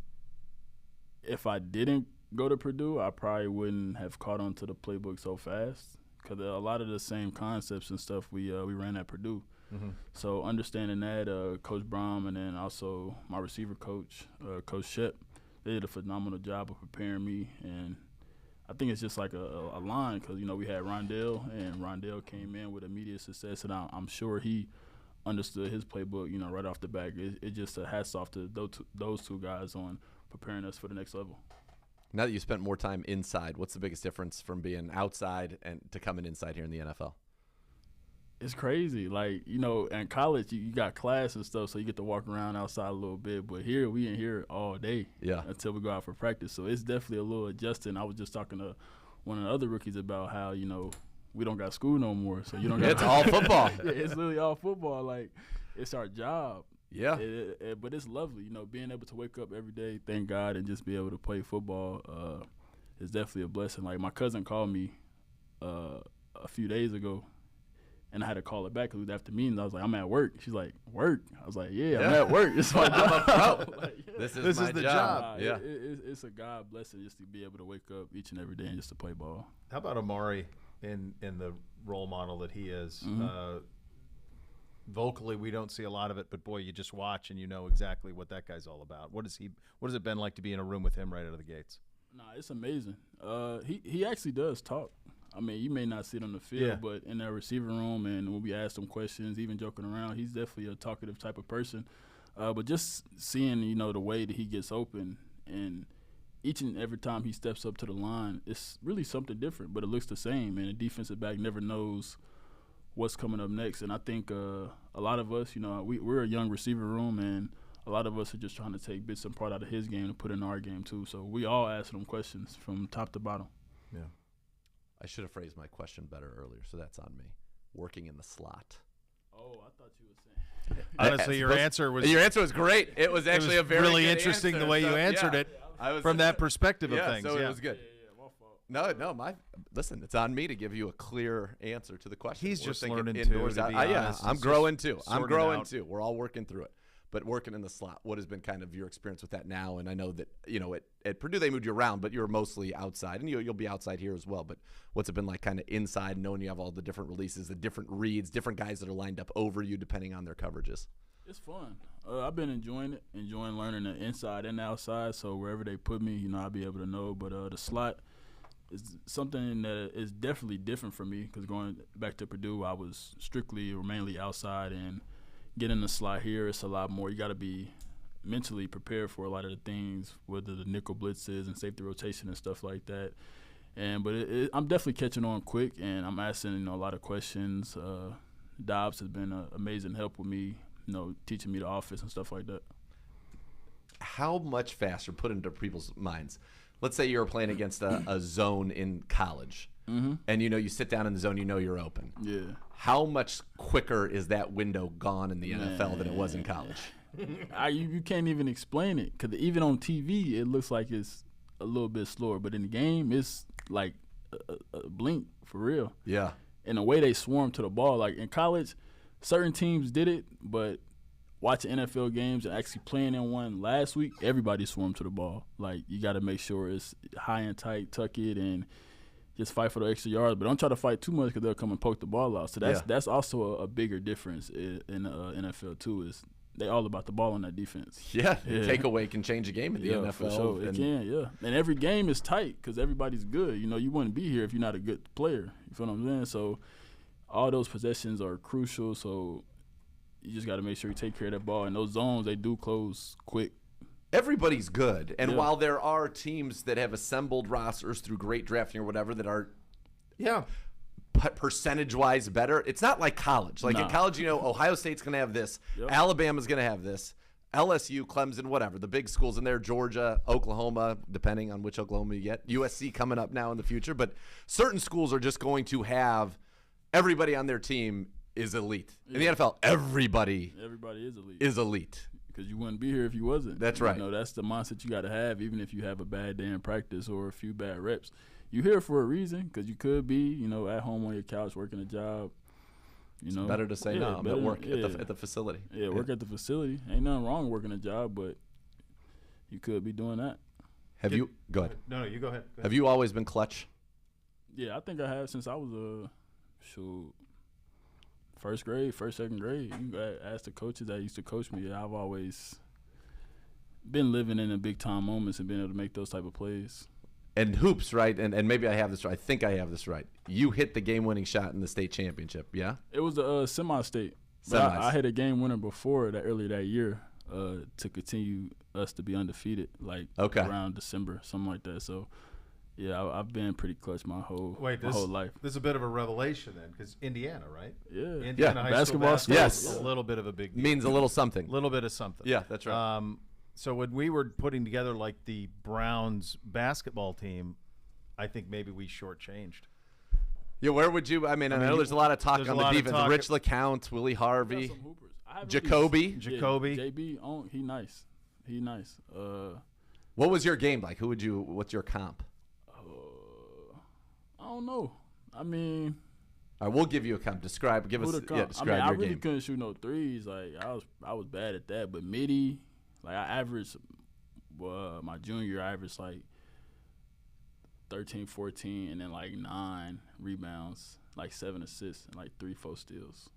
if I didn't go to Purdue, I probably wouldn't have caught on to the playbook so fast because a lot of the same concepts and stuff we ran at Purdue. Mm-hmm. So understanding that, Coach Brom and then also my receiver coach, Coach Shep, they did a phenomenal job of preparing me. And I think it's just like a line because, we had Rondell, and Rondell came in with immediate success, and I'm sure he understood his playbook, right off the back. It just a hats off to those two guys on preparing us for the next level. Now that you spent more time inside, what's the biggest difference from being outside and to coming inside here in the NFL? It's crazy. Like, in college, you got class and stuff, so you get to walk around outside a little bit. But here, we in here all day until we go out for practice. So it's definitely a little adjusting. I was just talking to one of the other rookies about how, we don't got school no more. So you don't got It's all football. Yeah, it's literally all football. Like, it's our job. Yeah. But it's lovely, being able to wake up every day, thank God, and just be able to play football is definitely a blessing. Like, my cousin called me a few days ago, and I had to call her back because it was after meetings. I was like, I'm at work. She's like, work? I was like, yeah. I'm at work. It's my job. Like, this is the job. Yeah. It's a God blessing just to be able to wake up each and every day and just to play ball. How about Amari in the role model that he is? Mm-hmm. Vocally, we don't see a lot of it, but boy, you just watch and you know exactly what that guy's all about. What has it been like to be in a room with him right out of the gates? Nah, it's amazing. He actually does talk. I mean, you may not see it on the field, but in that receiver room and when we ask him questions, even joking around, he's definitely a talkative type of person. But just seeing, the way that he gets open and each and every time he steps up to the line, it's really something different, but it looks the same. And the defensive back never knows what's coming up next. And I think a lot of us, we're a young receiver room, and a lot of us are just trying to take bits and part out of his game and put in our game too. So we all ask him questions from top to bottom. Yeah. I should have phrased my question better earlier, so that's on me. Working in the slot. Oh, I thought you were saying. Honestly, your answer was great. It was actually a very really good interesting answer. the way you answered it from that perspective of things. So it was good. No, listen, it's on me to give you a clear answer to the question. He's just learning indoors, too, to be honest. I'm growing too. Out. We're all working through it. But working in the slot, what has been kind of your experience with that now? And I know that, at Purdue they moved you around, but you're mostly outside. And you'll be outside here as well. But what's it been like kind of inside, knowing you have all the different releases, the different reads, different guys that are lined up over you depending on their coverages? It's fun. I've been enjoying it, enjoying learning the inside and the outside. So wherever they put me, I'll be able to know. But the slot is something that is definitely different for me because going back to Purdue, I was strictly or mainly outside, and getting the slot here, it's a lot more. You got to be mentally prepared for a lot of the things, whether the nickel blitzes and safety rotation and stuff like that. But I'm definitely catching on quick, and I'm asking a lot of questions. Dobbs has been an amazing help with me, teaching me the offense and stuff like that. How much faster, put into people's minds, let's say you're playing against a zone in college, and you sit down in the zone, you're open. Yeah. How much quicker is that window gone in the NFL than it was in college? You can't even explain it because even on TV, it looks like it's a little bit slower. But in the game, it's like a blink for real. Yeah. And the way they swarm to the ball, like in college, certain teams did it, but watching NFL games and actually playing in one last week, everybody swarmed to the ball. Like, you got to make sure it's high and tight, tuck it, and just fight for the extra yards, but don't try to fight too much because they'll come and poke the ball out. So that's also a bigger difference in the NFL too. Is they all about the ball on that defense. Yeah. Takeaway can change a game in the NFL. For sure. It can, yeah. And every game is tight because everybody's good. You wouldn't be here if you're not a good player. You feel what I'm saying? So all those possessions are crucial. So you just got to make sure you take care of that ball. And those zones, they do close quick. Everybody's good. And while there are teams that have assembled rosters through great drafting or whatever that are percentage-wise better, it's not like college. Like in college, Ohio State's going to have this. Yep. Alabama's going to have this. LSU, Clemson, whatever. The big schools in there, Georgia, Oklahoma, depending on which Oklahoma you get. USC coming up now in the future. But certain schools are just going to have everybody on their team is elite. In the NFL, everybody is elite. Because you wouldn't be here if you wasn't. That's right. That's the mindset you got to have, even if you have a bad day in practice or a few bad reps. You're here for a reason because you could be, at home on your couch working a job. It's better to say no. I'm at work at the facility. Yeah, work at the facility. Ain't nothing wrong with working a job, but you could be doing that. Have you go ahead? No, you go ahead. Have you always been clutch? Yeah, I think I have since I was first grade, second grade. You can ask the coaches that used to coach me. I've always been living in the big time moments and being able to make those type of plays. And hoops, right? And maybe I have this right. I think I have this right. You hit the game-winning shot in the state championship, yeah? It was the semi-state. I hit a game winner before that earlier that year to continue us to be undefeated, like around December, something like that. So, yeah, I've been pretty clutch my whole life. This is a bit of a revelation then, because Indiana, right? Yeah. Indiana high basketball. School Yes. a little bit of a big deal. Means a little something. A little bit of something. Yeah, that's right. So when we were putting together like the Browns basketball team, I think maybe we shortchanged. Yeah, where would you? I know there's a lot of talk on the defense. Rich LeCount, Willie Harvey, Jacoby. JB, he nice. He nice. What was your game like? What's your comp? I don't know. I mean, all right, we'll give you a comp. Describe your I really game. couldn't shoot no threes. Like I was bad at that. But midi, like I averaged, my junior year, I averaged like 13, 14, and then like 9 rebounds, like 7 assists, and like 3-4 steals.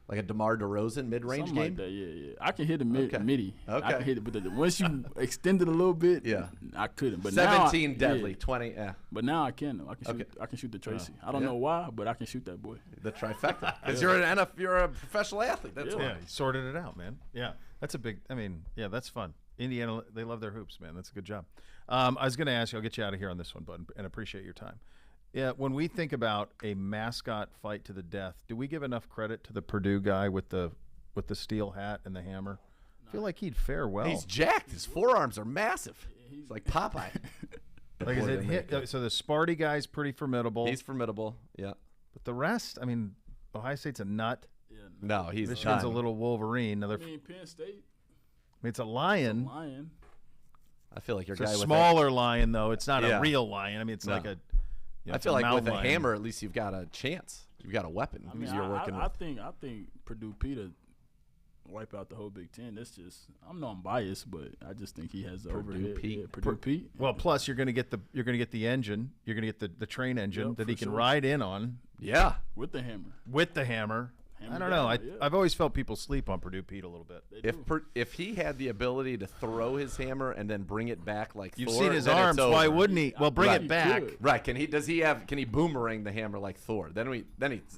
Like a DeMar DeRozan mid-range Something game? Like that, yeah. I can hit a midi. Okay. I can hit it, but once you extend it a little bit, I couldn't. But 17 now deadly, 20, yeah. But now I can. I can shoot the Tracy. I don't know why, but I can shoot that boy. The trifecta. Because you're a professional athlete. That's why. Yeah, you sorted it out, man. Yeah, that's a big. I mean, yeah, that's fun. Indiana, they love their hoops, man. That's a good job. I was going to ask you. I'll get you out of here on this one, bud, and appreciate your time. Yeah, when we think about a mascot fight to the death, do we give enough credit to the Purdue guy with the steel hat and the hammer? I feel like he'd fare well. He's jacked. His forearms are massive. He's like Popeye. Like, is it hit? So the Sparty guy's pretty formidable. He's formidable, yeah. But the rest, I mean, Ohio State's a nut. Yeah, no, he's Michigan's a little Wolverine. Penn State. I mean, it's a lion. It's a lion. I feel like you're a smaller lion, though. It's not a real lion. I mean, it's like a. I feel like with a hammer, at least you've got a chance. You've got a weapon. I mean, I think Purdue Peter wipe out the whole Big Ten. That's just I'm biased, but I just think he has the overhead. Purdue Pete. Well, plus you're going to get the engine. You're going to get the train engine that he can ride in on. Yeah, with the hammer. I don't know. I've always felt people sleep on Purdue Pete a little bit. If he had the ability to throw his hammer and then bring it back like You've Thor, seen his arms. Why wouldn't he? Well, bring it back. Right? Can he boomerang the hammer like Thor? Then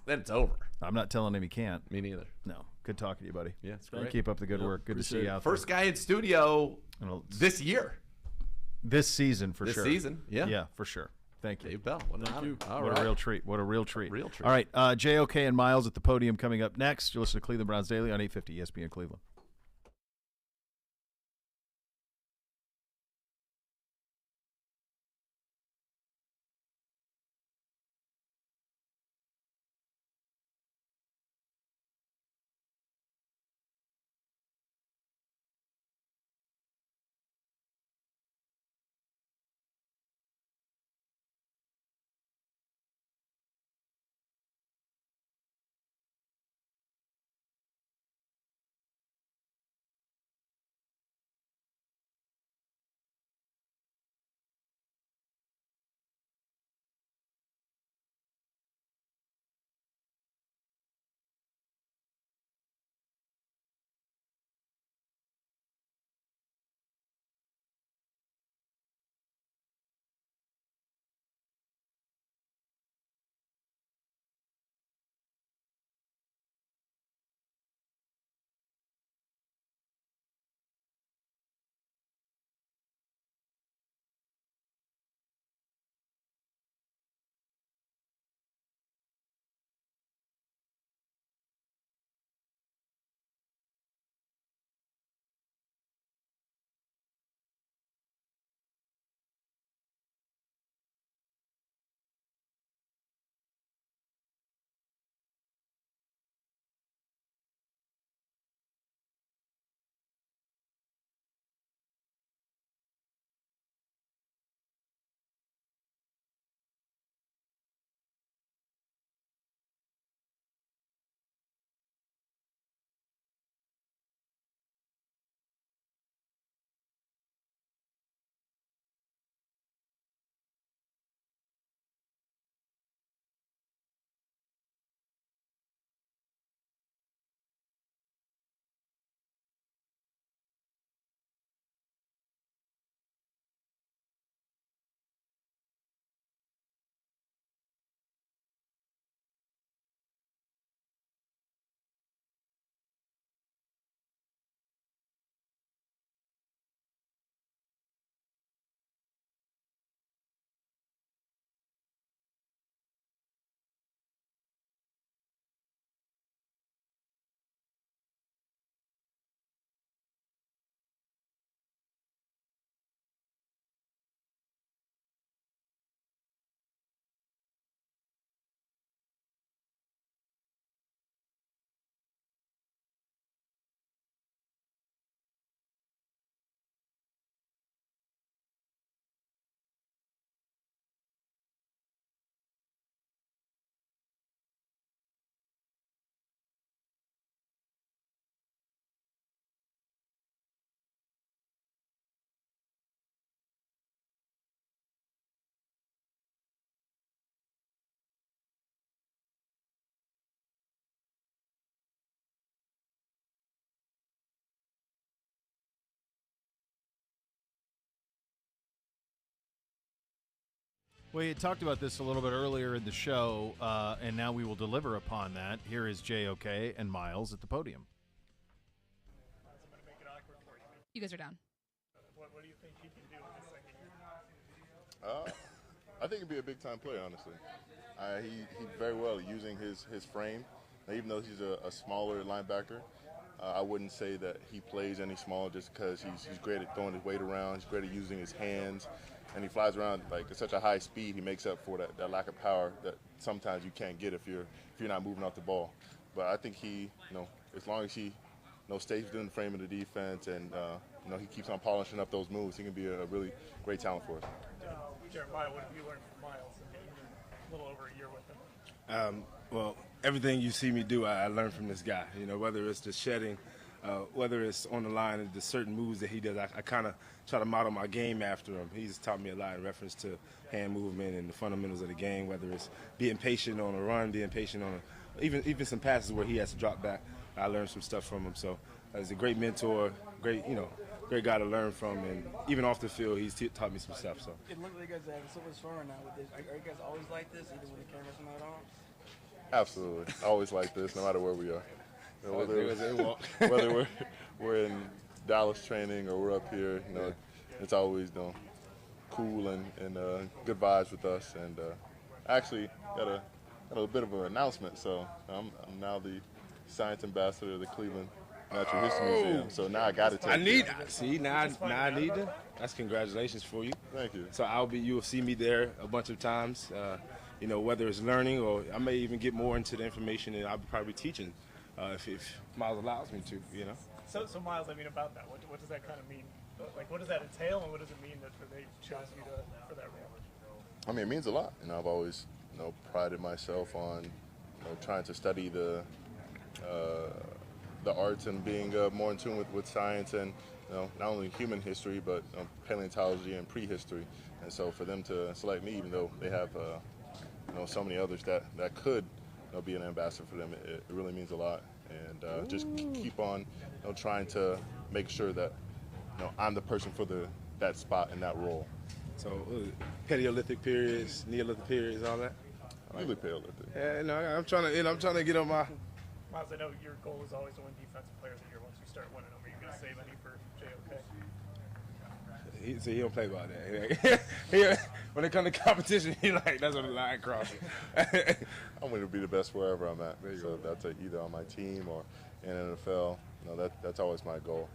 it's over. I'm not telling him he can't. Me neither. No. Good talking to you, buddy. Yeah, it's great. Keep up the good work. Good to see you out there. First guy in studio this year. This season for sure. This season, yeah. Yeah, for sure. Thank you. Dave Bell. What a real treat. What a real treat. Real treat. All right, JOK and Myles at the podium coming up next. You're listening to Cleveland Browns Daily on 850 ESPN Cleveland. We had talked about this a little bit earlier in the show, and now we will deliver upon that. Here is JOK and Myles at the podium. You guys are down. What do you think he can do in his second year? I think he'd be a big-time player, honestly. He very well using his frame. Even though he's a smaller linebacker, I wouldn't say that he plays any smaller just because he's great at throwing his weight around. He's great at using his hands, and he flies around like at such a high speed. He makes up for that lack of power that sometimes you can't get if you're not moving off the ball. But I think he, as long as he, stays within the frame of the defense and he keeps on polishing up those moves, he can be a really great talent for us. Jeremiah, what have you learned from Myles in a little over a year with him? Well, everything you see me do, I learned from this guy. Whether it's the shedding, whether it's on the line, and the certain moves that he does, I kind of try to model my game after him. He's taught me a lot in reference to hand movement and the fundamentals of the game, whether it's being patient on a run, being patient on even some passes where he has to drop back. I learned some stuff from him. So he's a great mentor, great guy to learn from, and even off the field, he's taught me some stuff. So it looks like you guys are having so much fun right now with this. Are you guys always like this, even when the camera's not on? Absolutely, always like this, no matter where we are. Whether we're in Dallas training or we're up here, it's always cool and good vibes with us. And actually got a bit of an announcement. So I'm now the science ambassador of the Cleveland Natural History Museum. So now I got to take. I need. See now I need them. That's congratulations for you. Thank you. So you will see me there a bunch of times. Whether it's learning or I may even get more into the information and I'll be probably teaching if Myles allows me to. So Myles, about that, what does that kind of mean? Like, what does that entail, and what does it mean that they chose you for that role? It means a lot. I've always prided myself on trying to study the arts and being more in tune with science and not only human history but paleontology and prehistory. And so for them to select me, even though they have so many others that could be an ambassador for them, it really means a lot. And just keep on trying to make sure that I'm the person for that spot and that role. So Paleolithic periods, Neolithic periods, all that. Really Paleolithic. Yeah, I'm trying to get on my. Myles, I know your goal is always to win Defensive Player of the Year. Once you start winning them, are you going to save any for JOK? He don't play about that. When it comes to competition, that's on the line crossing. I'm going to be the best wherever I'm at. So that's either on my team or in NFL. That's always my goal.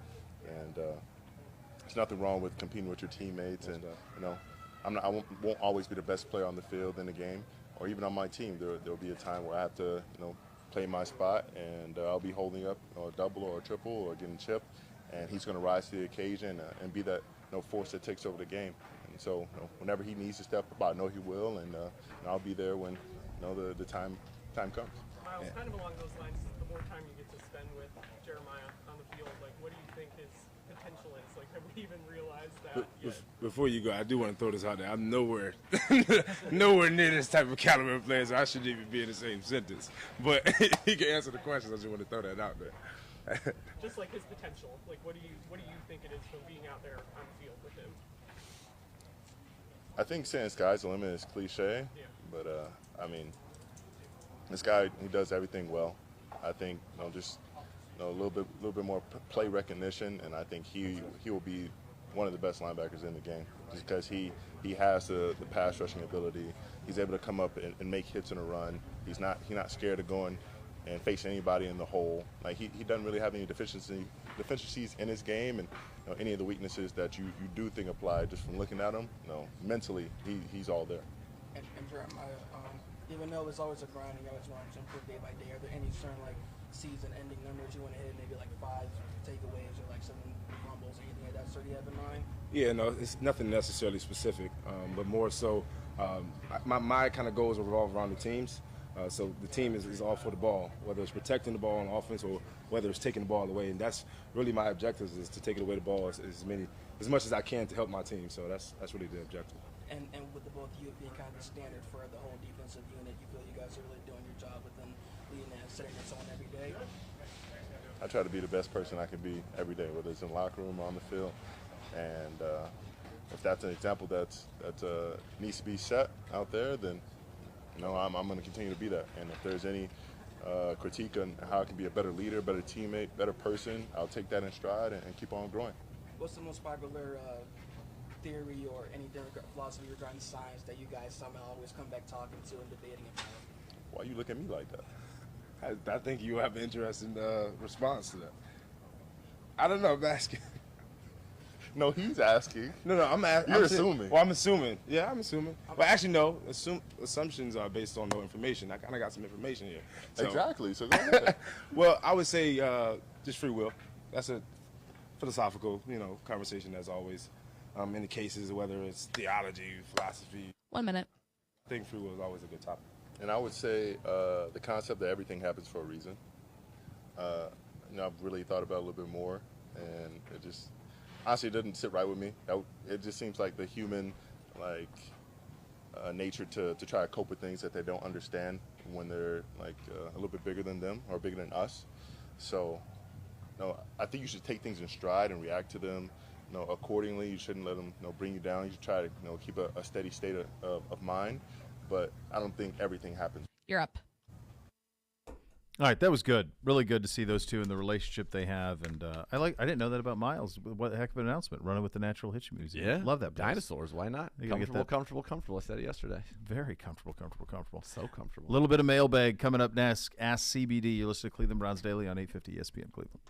And there's nothing wrong with competing with your teammates. And I won't always be the best player on the field in the game, or even on my team. There'll be a time where I have to play my spot, and I'll be holding up a double or a triple or getting chipped, and he's going to rise to the occasion and be that force that takes over the game. And so whenever he needs to step up, I know he will, and I'll be there when the time comes. Myles, kind of along those lines, the more time you get to spend with Jeremiah on the field, what do you think his potential is? Have we even realized that yet? Before you go, I do want to throw this out there. I'm nowhere near this type of caliber of player, so I shouldn't even be in the same sentence. But he can answer the questions. I just want to throw that out there. Just his potential. What do you think it is from being out there on the field with him? I think saying sky's the limit is cliche, but this guy, he does everything well. I think just a little bit more play recognition, and I think he will be one of the best linebackers in the game, just because he has the pass rushing ability. He's able to come up and make hits in a run. He's not scared of going and facing anybody in the hole. He doesn't really have any deficiencies in his game, and any of the weaknesses that you do think apply just from looking at him. Mentally he's all there. And Jeremiah, even though it's always a grind, you always want to improve day by day. Are there any certain season-ending numbers you want to hit? Maybe 5 takeaways or 7 fumbles, anything like that? So do you have in mind? Yeah, no, it's nothing necessarily specific, but more so my kind of goals revolve around the teams. So the team is all for the ball, whether it's protecting the ball on offense or whether it's taking the ball away. And that's really my objective, is to take away the ball as much as I can to help my team. So that's really the objective. And with the both of you being kind of the standard for the whole defensive unit, you feel you guys are really doing your job within leading and setting this on every day? I try to be the best person I can be every day, whether it's in the locker room or on the field. And if that's an example that needs to be set out there, then I'm going to continue to be that. And if there's any critique on how I can be a better leader, better teammate, better person, I'll take that in stride and keep on growing. What's the most popular theory or anything philosophy regarding science that you guys somehow always come back talking to and debating about? Why you look at me like that? I think you have an interesting response to that. I don't know. I'm asking. No, he's asking. No, I'm asking. You're assuming. Well, I'm assuming. Yeah, I'm assuming. Well, actually, no. Assumptions are based on no information. I kind of got some information here. So. Exactly. So go ahead. Well, I would say just free will. That's a philosophical, conversation as always. In the cases, whether it's theology, philosophy. 1 minute. I think free will is always a good topic. And I would say the concept that everything happens for a reason. I've really thought about it a little bit more, and it just honestly it doesn't sit right with me. It just seems like the human nature to try to cope with things that they don't understand when they're a little bit bigger than them or bigger than us. So, I think you should take things in stride and react to them. Accordingly. You shouldn't let them bring you down. You should try to keep a steady state of mind. But I don't think everything happens. You're up. All right, that was good. Really good to see those two and the relationship they have. And I didn't know that about Myles. What a heck of an announcement! Running with the Natural History Museum. Yeah, love that place. Dinosaurs. Why not? Comfortable. I said it yesterday. Very comfortable. So comfortable. A little bit of mailbag coming up next. Ask CBD. You're listening to Cleveland Browns Daily on 850 ESPN Cleveland.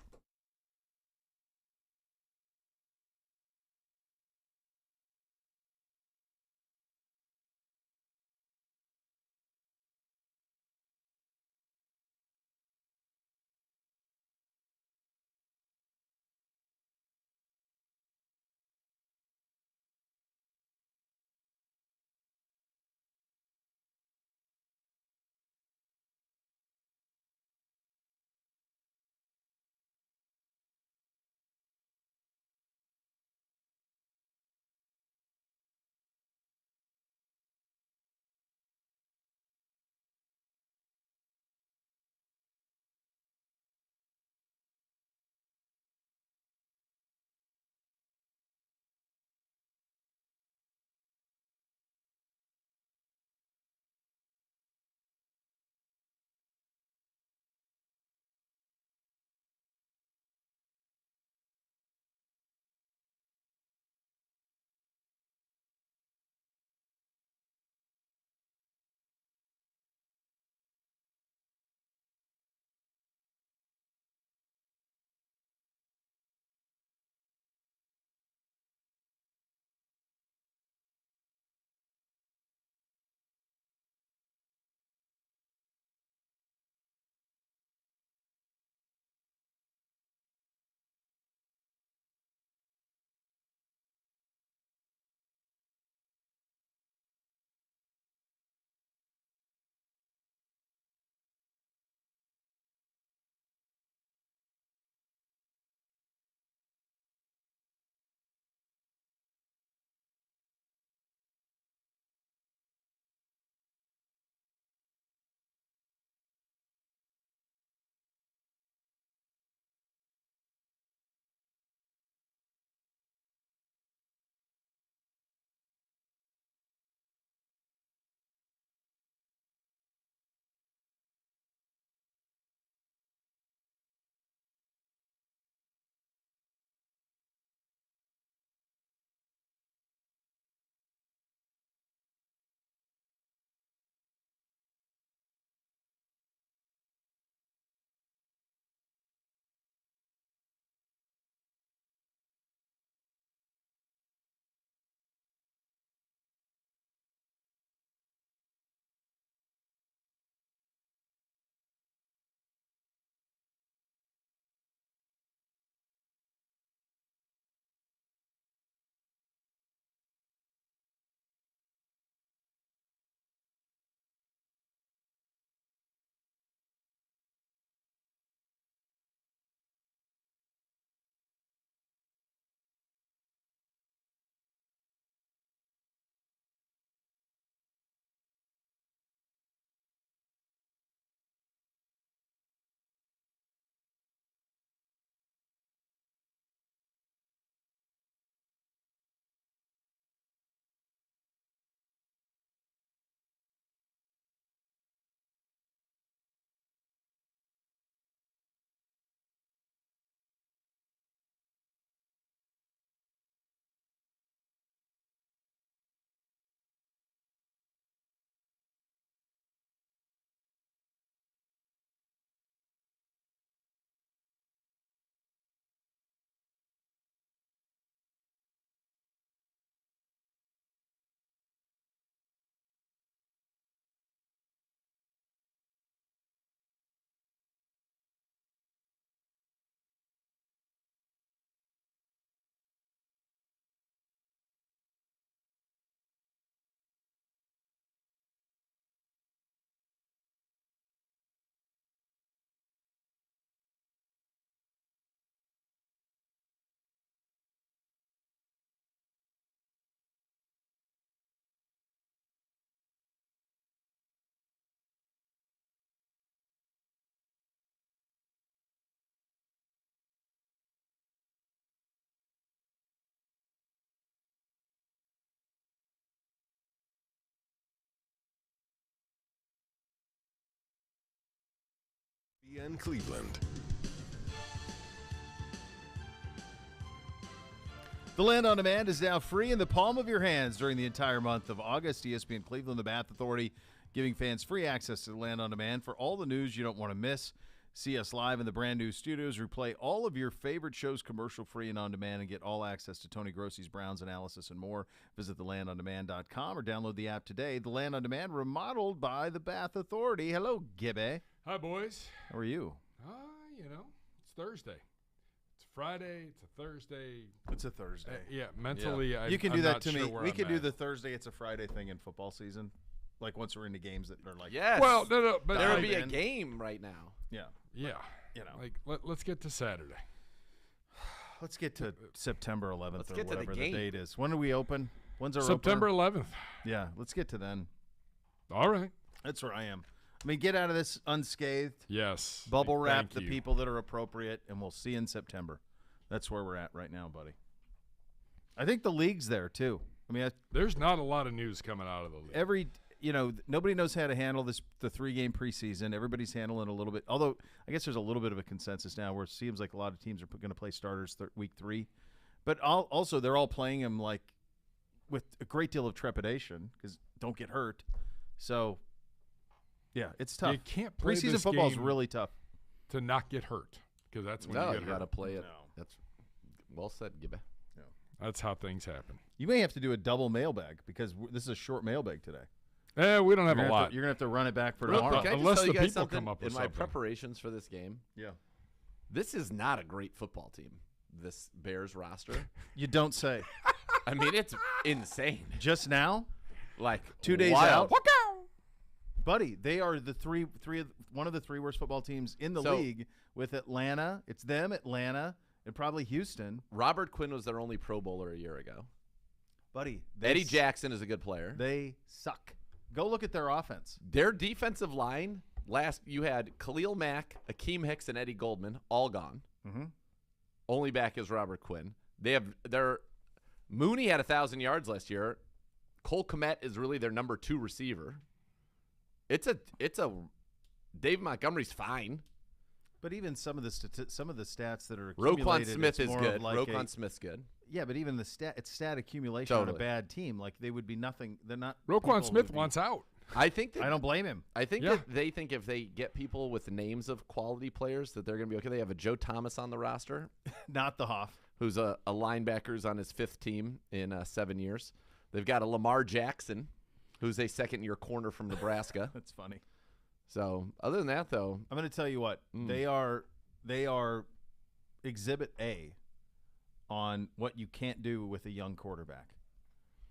ESPN Cleveland. The Land on Demand is now free in the palm of your hands during the entire month of August. ESPN Cleveland, the Bath Authority, giving fans free access to the Land on Demand for all the news you don't want to miss. See us live in the brand new studios. Replay all of your favorite shows commercial-free and on demand and get all access to Tony Grossi's Browns analysis and more. Visit thelandondemand.com or download the app today. The Land on Demand, remodeled by the Bath Authority. Hello, Gibby. Hi, boys. How are you? It's Thursday. It's Friday. It's a Thursday. It's a Thursday. Yeah, mentally, you can do I'm that not to sure me. where We I'm can do at. the Thursday, it's a Friday thing in football season. Like once we're into games that are like, Yes. Well, no, but there would like- be a game right now. Yeah. Yeah. You know. Like, let's get to Saturday. Let's get to September 11th Let's or get to the whatever the game. date is. When do we open? When's our September opener? 11th. Yeah, let's get to then. All right. That's where I am. I mean, get out of this unscathed. Yes. Bubble wrap Thank the you. people that are appropriate, and we'll see you in September. That's where we're at right now, buddy. I think the league's there, too. I mean, There's not a lot of news coming out of the league. Nobody knows how to handle the 3-game preseason. Everybody's handling a little bit. Although, I guess there's a little bit of a consensus now where it seems like a lot of teams are going to play starters week 3. But also, they're all playing them like with a great deal of trepidation because don't get hurt. So, yeah, it's tough. You can't play Preseason this football is game really tough. to not get hurt because that's when No, you get you hurt. got to play it. That's well said, Gibby. That's how things happen. You may have to do a double mailbag because this is a short mailbag today. We don't have a You're gonna lot. You're going to have to run it back for Real tomorrow. quick, can I just Unless tell you the guys people something? come up with in my something. preparations for this game, Yeah. this is not a great football team. This Bears roster. You don't say. I mean, it's insane. Just now? Like 2 days wild. out? Buddy, they are the one of the 3 worst football teams in the league with Atlanta. It's them, Atlanta, and probably Houston. Robert Quinn was their only Pro Bowler a year ago. Buddy, Eddie Jackson is a good player. They suck. Go look at their offense. Their defensive line, you had Khalil Mack, Akeem Hicks, and Eddie Goldman, all gone. Mm-hmm. Only back is Robert Quinn. Mooney had 1,000 yards last year. Cole Kmet is really their number 2 receiver. It's a Dave Montgomery's fine. But even some of the stats that are Roquan accumulated, Smith it's is more good. of like Roquan Smith's good. Yeah, but even it's stat accumulation on a Totally. bad team. Like they would be nothing. They're not. Roquan people Smith would be- wants out. I think I don't blame him. I think Yeah. that they think if they get people with names of quality players that they're going to be okay. They have a Joe Thomas on the roster, Not the Hoff. who's a linebacker who's on his 5th team in 7 years. They've got a Lamar Jackson, who's a second-year corner from Nebraska. That's funny. So other than that, though, I'm going to tell you what they are exhibit A on what you can't do with a young quarterback.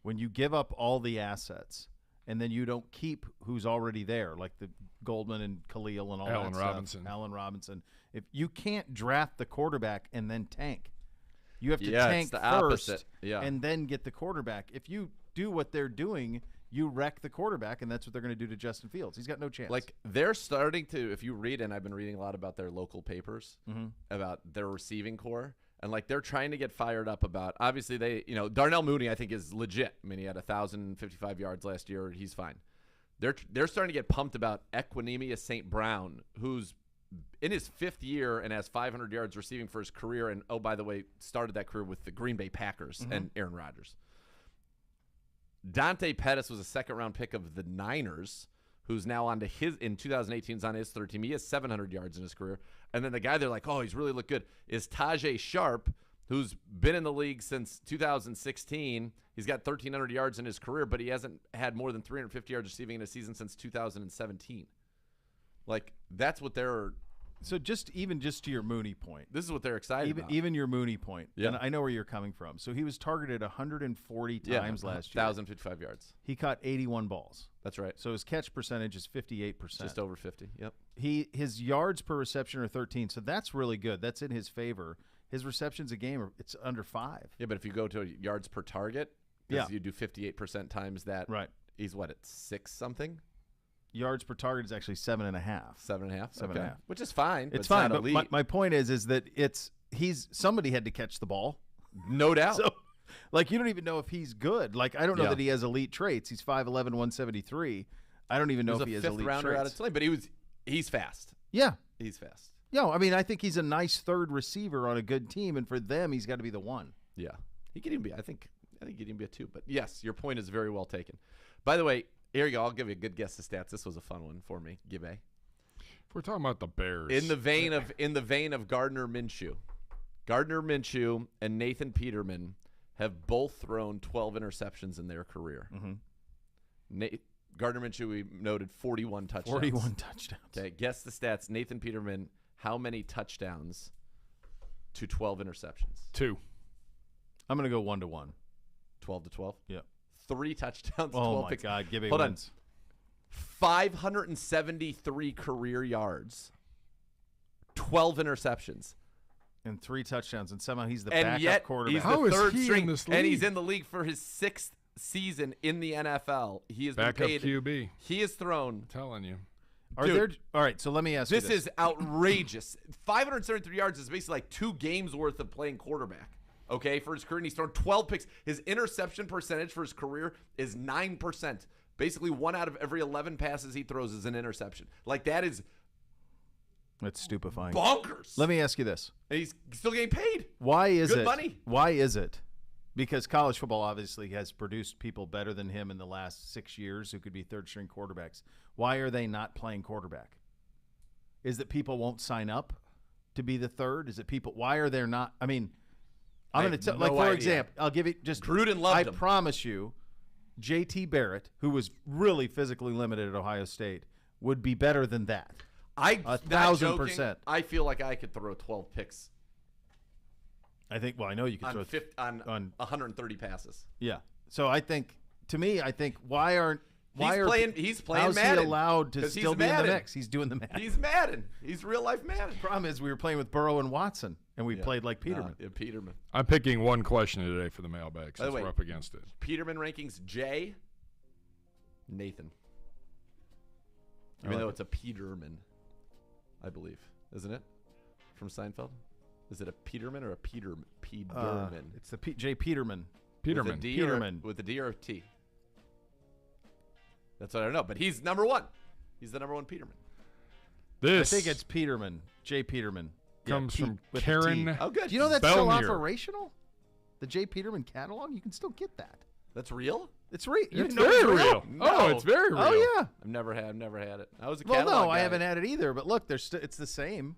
When you give up all the assets and then you don't keep who's already there, like the Goldman and Khalil and all Allen that stuff. Robinson. Allen Robinson. If you can't draft the quarterback and then tank, you have to Yeah, tank it's the first opposite. Yeah. and then get the quarterback. If you do what they're doing, you wreck the quarterback, and that's what they're going to do to Justin Fields. He's got no chance. like they're starting to. If you read, and I've been reading a lot about their local papers about their receiving core, and like they're trying to get fired up about. Obviously, Darnell Mooney, I think, is legit. I mean, he had 1,055 yards last year. He's fine. They're starting to get pumped about Equinemius St. Brown, who's in his 5th year and has 500 yards receiving for his career. And oh, by the way, started that career with the Green Bay Packers and Aaron Rodgers. Dante Pettis was a 2nd-round pick of the Niners, who's now on to in 2018 is on his 3rd team. He has 700 yards in his career. And then the guy they're like, oh, he's really looked good, is Tajay Sharp, who's been in the league since 2016. He's got 1,300 yards in his career, but he hasn't had more than 350 yards receiving in a season since 2017. Like, that's what they're – so just to your Mooney point. this is what they're excited about. Even your Mooney point. Yeah. And I know where you're coming from. So he was targeted 140 times last year. 1,055 yards. He caught 81 balls. That's right. So his catch percentage is 58%. Just over 50. Yep. His yards per reception are 13. So that's really good. That's in his favor. His receptions a game it's under 5. Yeah, but if you go to yards per target, because you do 58% times that, right? He's what, at 6 something? Yards per target is actually 7.5. 7.5. 7.5. Which is fine. It's but fine. not But elite. my point is that somebody had to catch the ball. No doubt. So, like, you don't even know if he's good. Like, I don't know Yeah. that he has elite traits. He's 5'11", 173. I don't even know if he has He was a elite 5th rounder traits. out of 20, but he's fast. Yeah. He's fast. Yeah, I mean, I think he's a nice third receiver on a good team, and for them, he's got to be the one. Yeah. He could even be, I think he could even be a 2. But yes, your point is very well taken. By the way, here you go. I'll give you a good guess of stats. This was a fun one for me. Gibbe. If we're talking about the Bears. In the vein of Gardner Minshew. Gardner Minshew and Nathan Peterman have both thrown 12 interceptions in their career. Mm-hmm. Gardner Minshew, we noted 41 touchdowns. 41 touchdowns. Okay, guess the stats. Nathan Peterman, how many touchdowns to 12 interceptions? 2. I'm going to go 1-1. 12 to 12? Yeah. 3 touchdowns. Oh, 12 my picks. God. Gibby Hold wins. on. 573 career yards. 12 interceptions. And 3 touchdowns. And somehow he's the And backup yet, quarterback. he's the third he string, in this and he's league? in the league for his 6th season in the NFL. He has Backup been paid. QB. He has thrown. I'm telling you. Dude, All right, so let me ask you this this. is outrageous. 573 yards is basically like 2 games worth of playing quarterback. Okay, for his career, and he's thrown 12 picks. His interception percentage for his career is 9%. Basically, 1 out of every 11 passes he throws is an interception. Like, that is That's stupefying. bonkers. Let me ask you this. And he's still getting paid. Why is Good it? money. Why is it? Because college football obviously has produced people better than him in the last 6 years who could be third-string quarterbacks. Why are they not playing quarterback? Is it people won't sign up to be the third? Is it people? Why are there not? I mean, I'm going to tell. no Like, for idea. example, I'll give you just. Gruden loved I him. promise you, J.T. Barrett, who was really physically limited at Ohio State, would be better than that. Not 1,000%. I feel like I could throw 12 picks I think. Well, I know you can throw on 130 passes. Yeah. So I think, to me, why aren't He's playing how's Madden. he allowed to 'Cause he's still be in the Madden. mix? He's doing the Madden. He's Madden. He's real life Madden. Problem is, we were playing with Burrow and Watson, and we played like Peterman. Peterman. I'm picking one question today for the mailbag By the since way, we're up against it. Peterman rankings J. Nathan. Even like though it. it's a Peterman, I believe, isn't it? From Seinfeld. Is it a Peterman or a Peterman? It's the J. Peterman. Peterman. With a D Peterman. with a D or a T. That's what I don't know. But he's number 1. He's the number 1 Peterman. This I think it's Peterman. J. Peterman. comes Pete from with a Karen. T. Oh, good. Do you know that's still Belnier. operational? The J. Peterman catalog? You can still get that. That's real? It's real. It's very real. No. Oh, it's very real. Oh, yeah. I've never had it. I was a Well, catalog no, I guy. haven't had it either. But look, it's the same.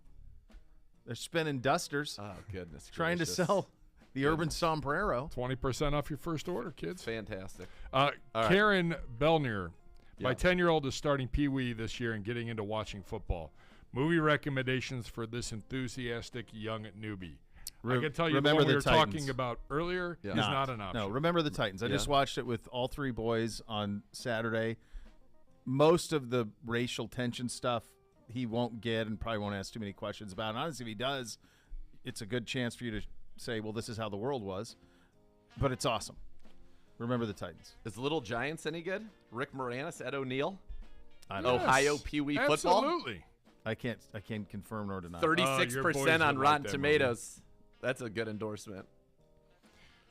They're spinning dusters, Oh, goodness. trying to gracious. sell the urban sombrero. 20% off your first order, kids. Fantastic. Uh, All right. Karen Belnier. My Yeah. 10-year-old is starting Pee Wee this year and getting into watching football. Movie recommendations for this enthusiastic young newbie. I can tell you the remember one we the were Titans. talking about earlier Yeah. is not an option. No, remember the Titans. I Yeah. just watched it with all 3 boys on Saturday. Most of the racial tension stuff he won't get and probably won't ask too many questions about. And honestly, if he does, it's a good chance for you to say, well, this is how the world was. But it's awesome. Remember the Titans. Is Little Giants any good? Rick Moranis, Ed O'Neill, I don't know. Ohio Pee Wee football. Absolutely. I can't confirm nor deny. 36% on would like Rotten that Tomatoes. That's a good endorsement.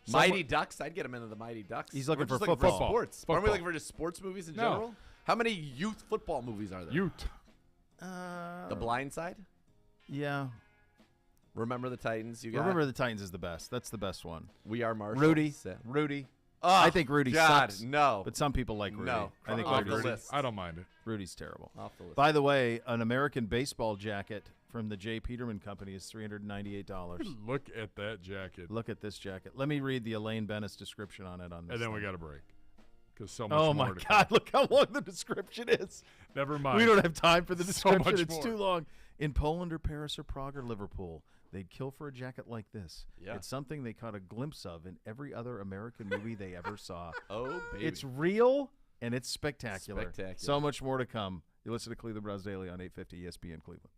Mighty Ducks. I'd get him into the Mighty Ducks. He's looking We're just for football. sports. Football. Aren't we looking for just sports movies in No. general? How many youth football movies are there? Ute. The Blind Side. Yeah. Remember the Titans. You got. Remember the Titans is the best. That's the best one. We Are Marshall. Rudy. Oh, I think Rudy God, sucks. no. But some people like Rudy. No. I think Off the Rudy's, list. I don't mind it. Rudy's terrible. Off the list. By the way, an American baseball jacket from the J. Peterman Company is $398. Look at that jacket. Look at this jacket. Let me read the Elaine Bennis description on it on this. And then we thing. got a break. Because so much Oh more my to God! come. Look how long the description is. Never mind. We don't have time for the So description. much It's more. too long. In Poland or Paris or Prague or Liverpool, they'd kill for a jacket like this. Yeah. It's something they caught a glimpse of in every other American movie they ever saw. Oh, baby. It's real and it's spectacular. Spectacular. So much more to come. You listen to Cleveland Browns Daily on 850 ESPN Cleveland.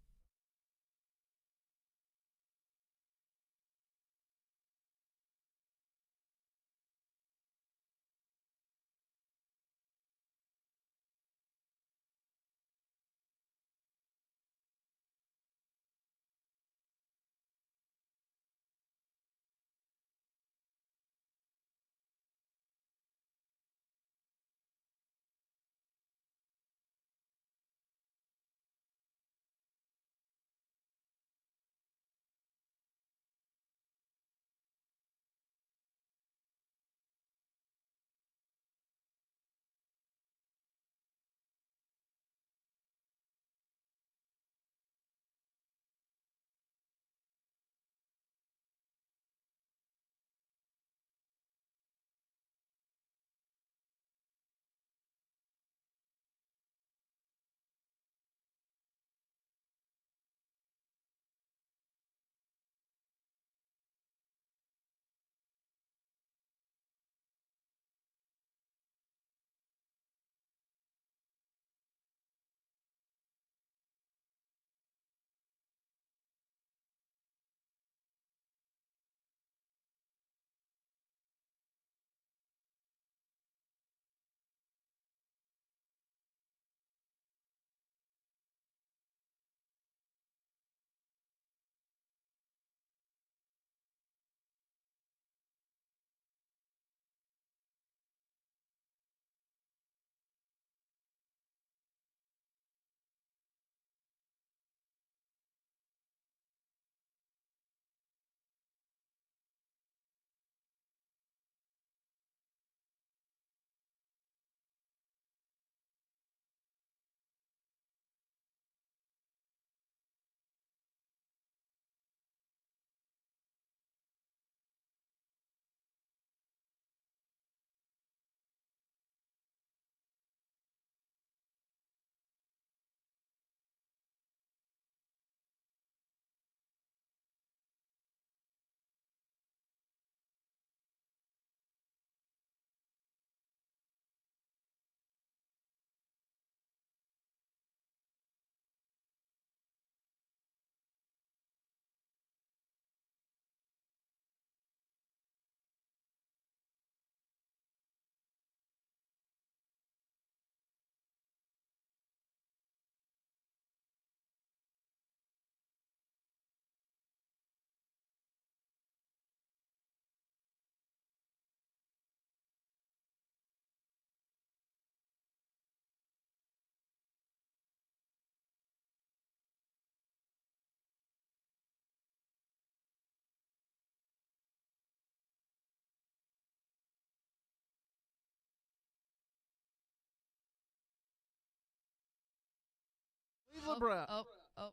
the Browns. Oh.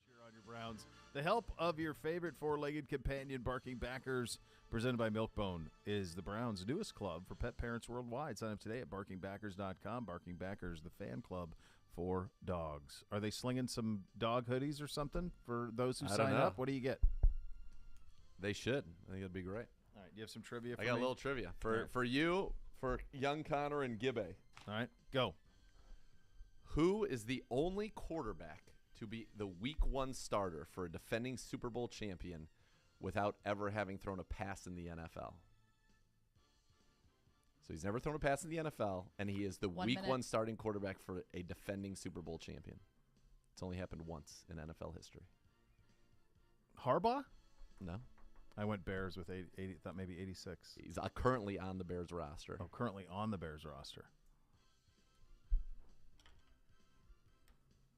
Cheer on your Browns. The help of your favorite four-legged companion, Barking Backers, presented by Milkbone, is the Browns' newest club for pet parents worldwide. Sign up today at barkingbackers.com. Barking Backers, the fan club for dogs. Are they slinging some dog hoodies or something for those who sign up? What do you get? They should. I think it'd be great. All right, do you have some trivia for I got me? a little trivia for you, for young Connor and Gibbe. All right, go. Who is the only quarterback to be the Week 1 starter for a defending Super Bowl champion without ever having thrown a pass in the NFL? So he's never thrown a pass in the NFL, and he is the Week 1 starting quarterback for a defending Super Bowl champion. It's only happened once in NFL history. Harbaugh? No. I went Bears with 80, thought maybe 86. He's currently on the Bears roster. Oh, currently on the Bears roster.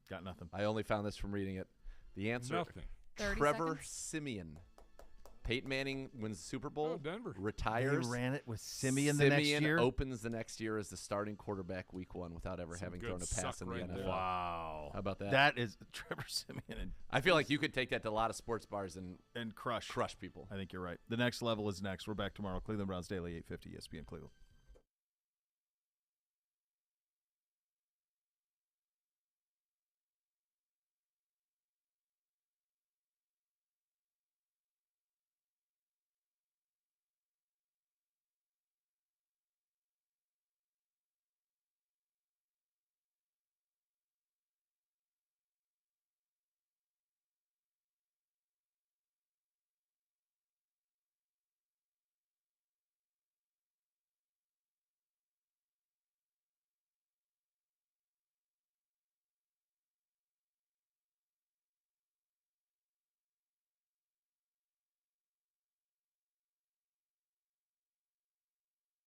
Got nothing. I only found this from reading it. The answer: Nothing. Trevor Siemian. Peyton Manning wins the Super Bowl. Denver retires. They ran it with Siemian the next year. Opens the next year as the starting quarterback Week 1 without ever having thrown a pass in the NFL. Wow, how about that? That is Trevor Siemian. I feel like you could take that to a lot of sports bars and crush people. I think you're right. The next level is next. We're back tomorrow. Cleveland Browns Daily, 8:50 ESPN Cleveland.